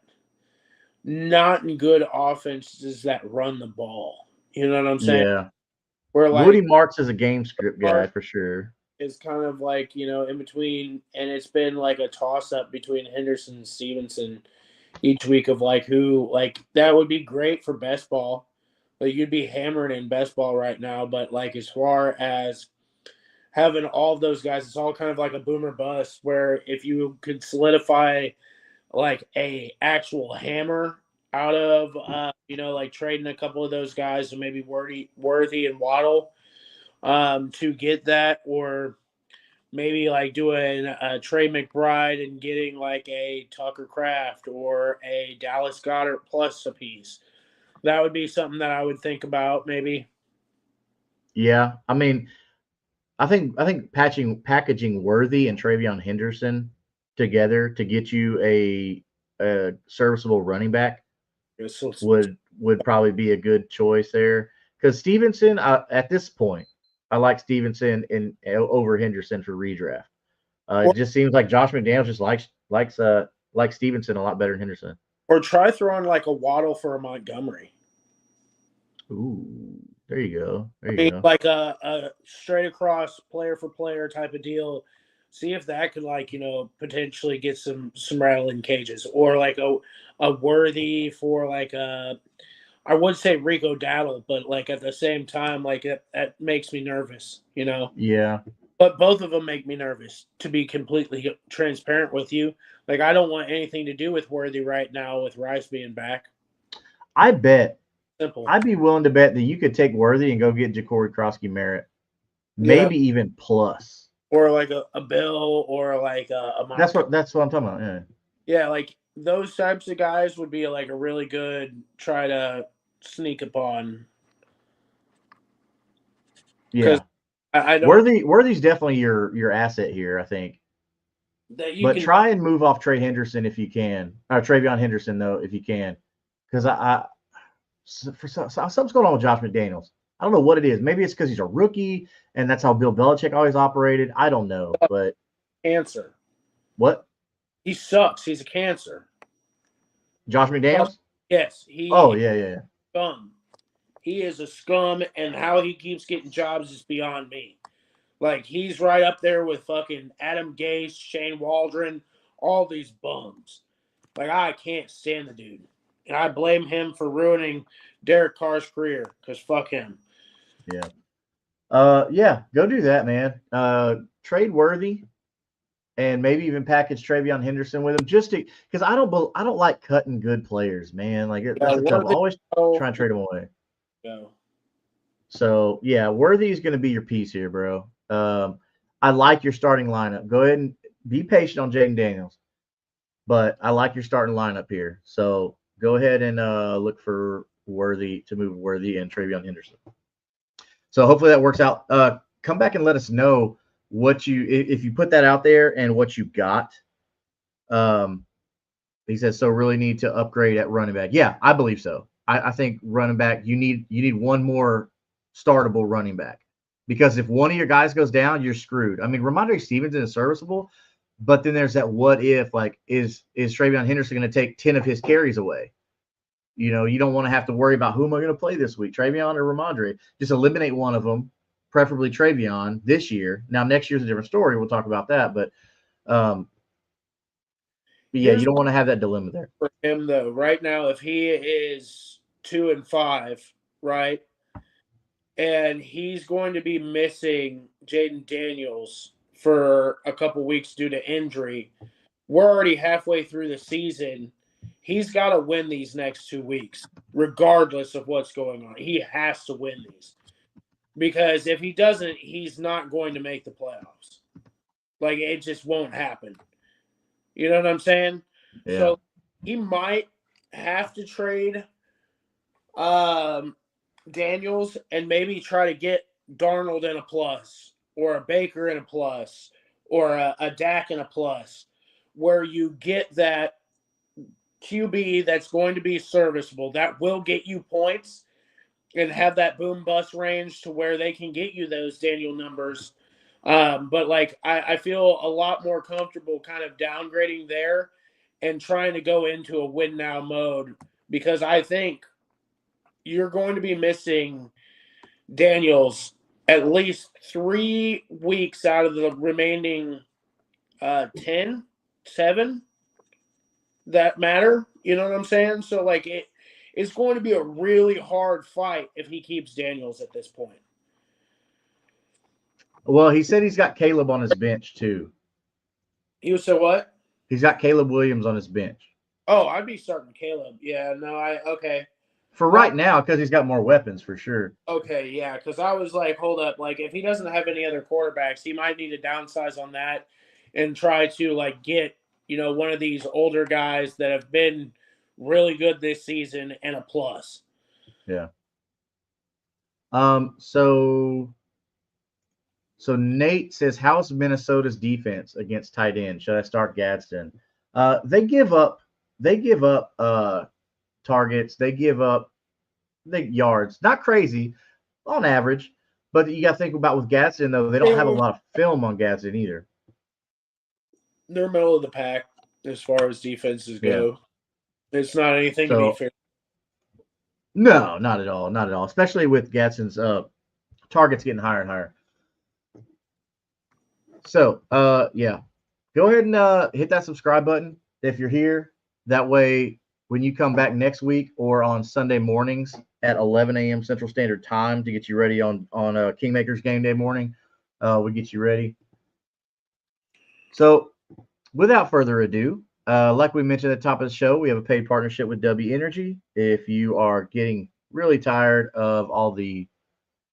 in good offenses that run the ball. You know what I'm saying? Yeah. Where Woody like Marks is a game script guy Mark for sure. is kind of like, in between, and it's been like a toss up between Henderson and Stevenson each week of like who, like that would be great for best ball. Like you'd be hammering in best ball right now, but like as far as having all of those guys, it's all kind of like a boomer bust where if you could solidify like a actual hammer out of like trading a couple of those guys and maybe Worthy and Waddle to get that, or maybe like doing a Trey McBride and getting like a Tucker Craft or a Dallas Goddard plus a piece. That would be something that I would think about maybe. Yeah. I mean, I think packaging Worthy and Travion Henderson together to get you a serviceable running back would probably be a good choice there. Because Stevenson, at this point, I like Stevenson over Henderson for redraft. It Or, just seems like Josh McDaniels just likes Stevenson a lot better than Henderson. or try throwing like a Waddle for a Montgomery. Ooh, there you go. There I you mean, go. like a straight across player for player type of deal. See if that could like potentially get some rattling cages, or like a Worthy for like a, I would say Rico Daddle, but like at the same time, like that makes me nervous. Yeah, But both of them make me nervous, to be completely transparent with you. Like I don't want anything to do with Worthy right now with Rice being back. I bet Simple. I'd be willing to bet that you could take Worthy and go get Ja'Cory Krosky Merritt, Yeah. maybe even plus. Or like a Bill or like a That's Montgomery. what I'm talking about. Yeah, Yeah, like those types of guys would be like a really good try to sneak upon, because yeah. I don't Worthy's definitely your asset here, I think. that you But can. try and move off Trey Henderson if you can, or Travion Henderson though if you can, because something's going on with Josh McDaniels. I don't know what it is. Maybe it's because he's a rookie and that's how Bill Belichick always operated. I don't know, but Cancer. what He sucks. He's a cancer. Josh Scum. McDaniels? Yes, Oh he yeah, yeah, scum. He is a scum, and how he keeps getting jobs is beyond me. Like he's right up there with fucking Adam Gase, Shane Waldron, all these bums. Like I can't stand the dude, and I blame him for ruining Derek Carr's career because fuck him. yeah. Yeah. Go do that, man. Trade Worthy and maybe even package Travion Henderson with him just to because I don't like cutting good players, man. Like Yeah, that's a tough. Worthy. Always Oh, try and trade them away. go. So yeah, Worthy is going to be your piece here, bro. I like your starting lineup. Go ahead and be patient on Jaden Daniels, but I like your starting lineup here. So go ahead and look for Worthy to move Worthy and Travion Henderson. So hopefully that works out. Come back and let us know what if you put that out there and what you got. Um, he says so. Really need to upgrade at running back. Yeah, I believe so. I think running back you need one more startable running back because if one of your guys goes down, you're screwed. I mean, Ramondre Stevenson is serviceable, but then there's that what if like is Travion Henderson going to take 10 of his carries away? You don't want to have to worry about who am I going to play this week, Travion or Ramondre. Just eliminate one of them, preferably Travion this year. Now next year's a different story. We'll talk about that, um, but yeah, you Here's don't one want to have that dilemma there. for him though. Right now, if he is 2-5, right, and he's going to be missing Jaden Daniels for a couple weeks due to injury, we're already halfway through the season. He's got to win these next 2 weeks, regardless of what's going on. He has to win these because if he doesn't, he's not going to make the playoffs. Like it just won't happen. You know what I'm saying? Yeah. So he might have to trade um, Daniels and maybe try to get Darnold in a plus or a Baker in a plus or a Dak in a plus, where you get that QB that's going to be serviceable, that will get you points and have that boom bust range to where they can get you those Daniel numbers. But like I feel a lot more comfortable kind of downgrading there and trying to go into a win now mode because I think you're going to be missing Daniels at least 3 weeks out of the remaining 10, 7 that matter. You know what I'm saying? So like it's going to be a really hard fight if he keeps Daniels at this point. Well, he said he's got Caleb on his bench too. He was so what? He's got Caleb Williams on his bench Oh, I'd be starting Caleb. Yeah, no, I okay. for That right now because he's got more weapons for sure. okay, yeah, because I was like, hold up, like if he doesn't have any other quarterbacks, he might need to downsize on that and try to like get one of these older guys that have been really good this season and a plus. Yeah. So Nate says, how's Minnesota's defense against tight end? Should I start Gadsden? They give up targets, they give up the yards. Not crazy on average, but you got to think about with Gadsden though, they don't have a lot of film on Gadsden either. They're middle of the pack as far as defenses go. Yeah. It's not anything to be fair. No, not at all. Not at all. Especially with Gadsden's targets getting higher and higher. So, yeah. Go ahead and hit that subscribe button if you're here. That way, when you come back next week or on Sunday mornings at 11 a.m. Central Standard Time to get you ready on Kingmakers Game Day morning, we get you ready. So, without further ado, like we mentioned at the top of the show, we have a paid partnership with W Energy. If you are getting really tired of all the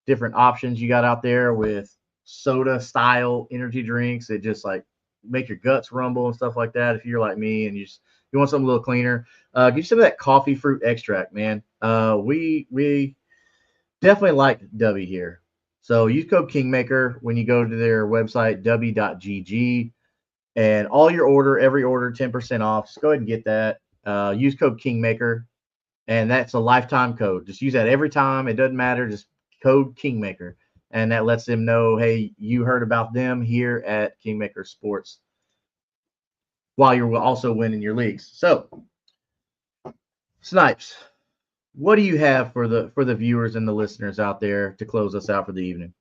different options you got out there with soda style energy drinks that just like make your guts rumble and stuff like that, if you're like me and you want something a little cleaner, get you some of that coffee fruit extract, man. We definitely like W here. So use code Kingmaker when you go to their website, w.gg. And every order, 10% off. Just go ahead and get that. Use code Kingmaker, and that's a lifetime code. Just use that every time. It doesn't matter. Just code Kingmaker, and that lets them know, hey, you heard about them here at Kingmaker Sports while you're also winning your leagues. So, Snipes, what do you have for the viewers and the listeners out there to close us out for the evening?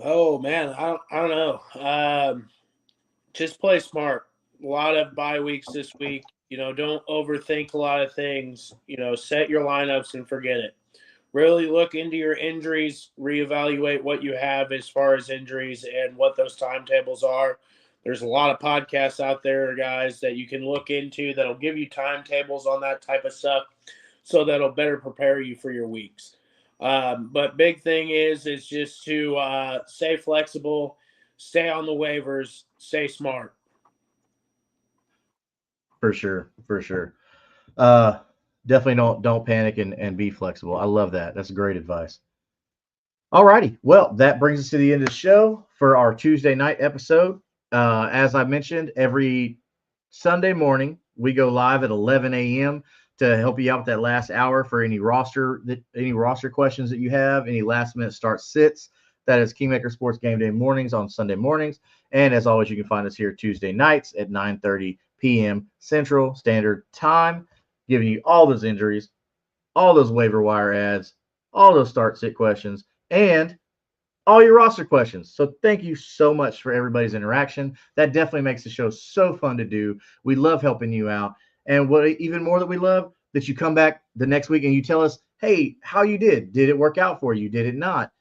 Oh man, I don't know. Just play smart. A lot of bye weeks this week. Don't overthink a lot of things. Set your lineups and forget it. Really look into your injuries, reevaluate what you have as far as injuries and what those timetables are. There's a lot of podcasts out there, guys, that you can look into that'll give you timetables on that type of stuff so that'll better prepare you for your weeks. But big thing is just to stay flexible, stay on the waivers, stay smart. For sure. Definitely don't panic and be flexible. I love that. That's great advice. All righty. Well, that brings us to the end of the show for our Tuesday night episode. As I mentioned, every Sunday morning we go live at 11 a.m. to help you out with that last hour for any roster questions that you have, any last minute start sits. That is Kingmaker Sports Game Day mornings on Sunday mornings. And as always, you can find us here Tuesday nights at 9:30 p.m. Central Standard Time, giving you all those injuries, all those waiver wire ads, all those start sit questions, and all your roster questions. So thank you so much for everybody's interaction. That definitely makes the show so fun to do. We love helping you out. And what even more that we love, that you come back the next week and you tell us, hey, how you did. Did it work out for you? Did it not?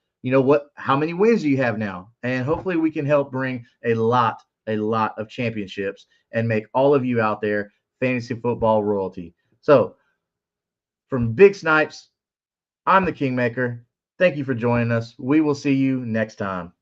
How many wins do you have now? And hopefully we can help bring a lot of championships and make all of you out there fantasy football royalty. So from Big Snipes, I'm the Kingmaker. Thank you for joining us. We will see you next time.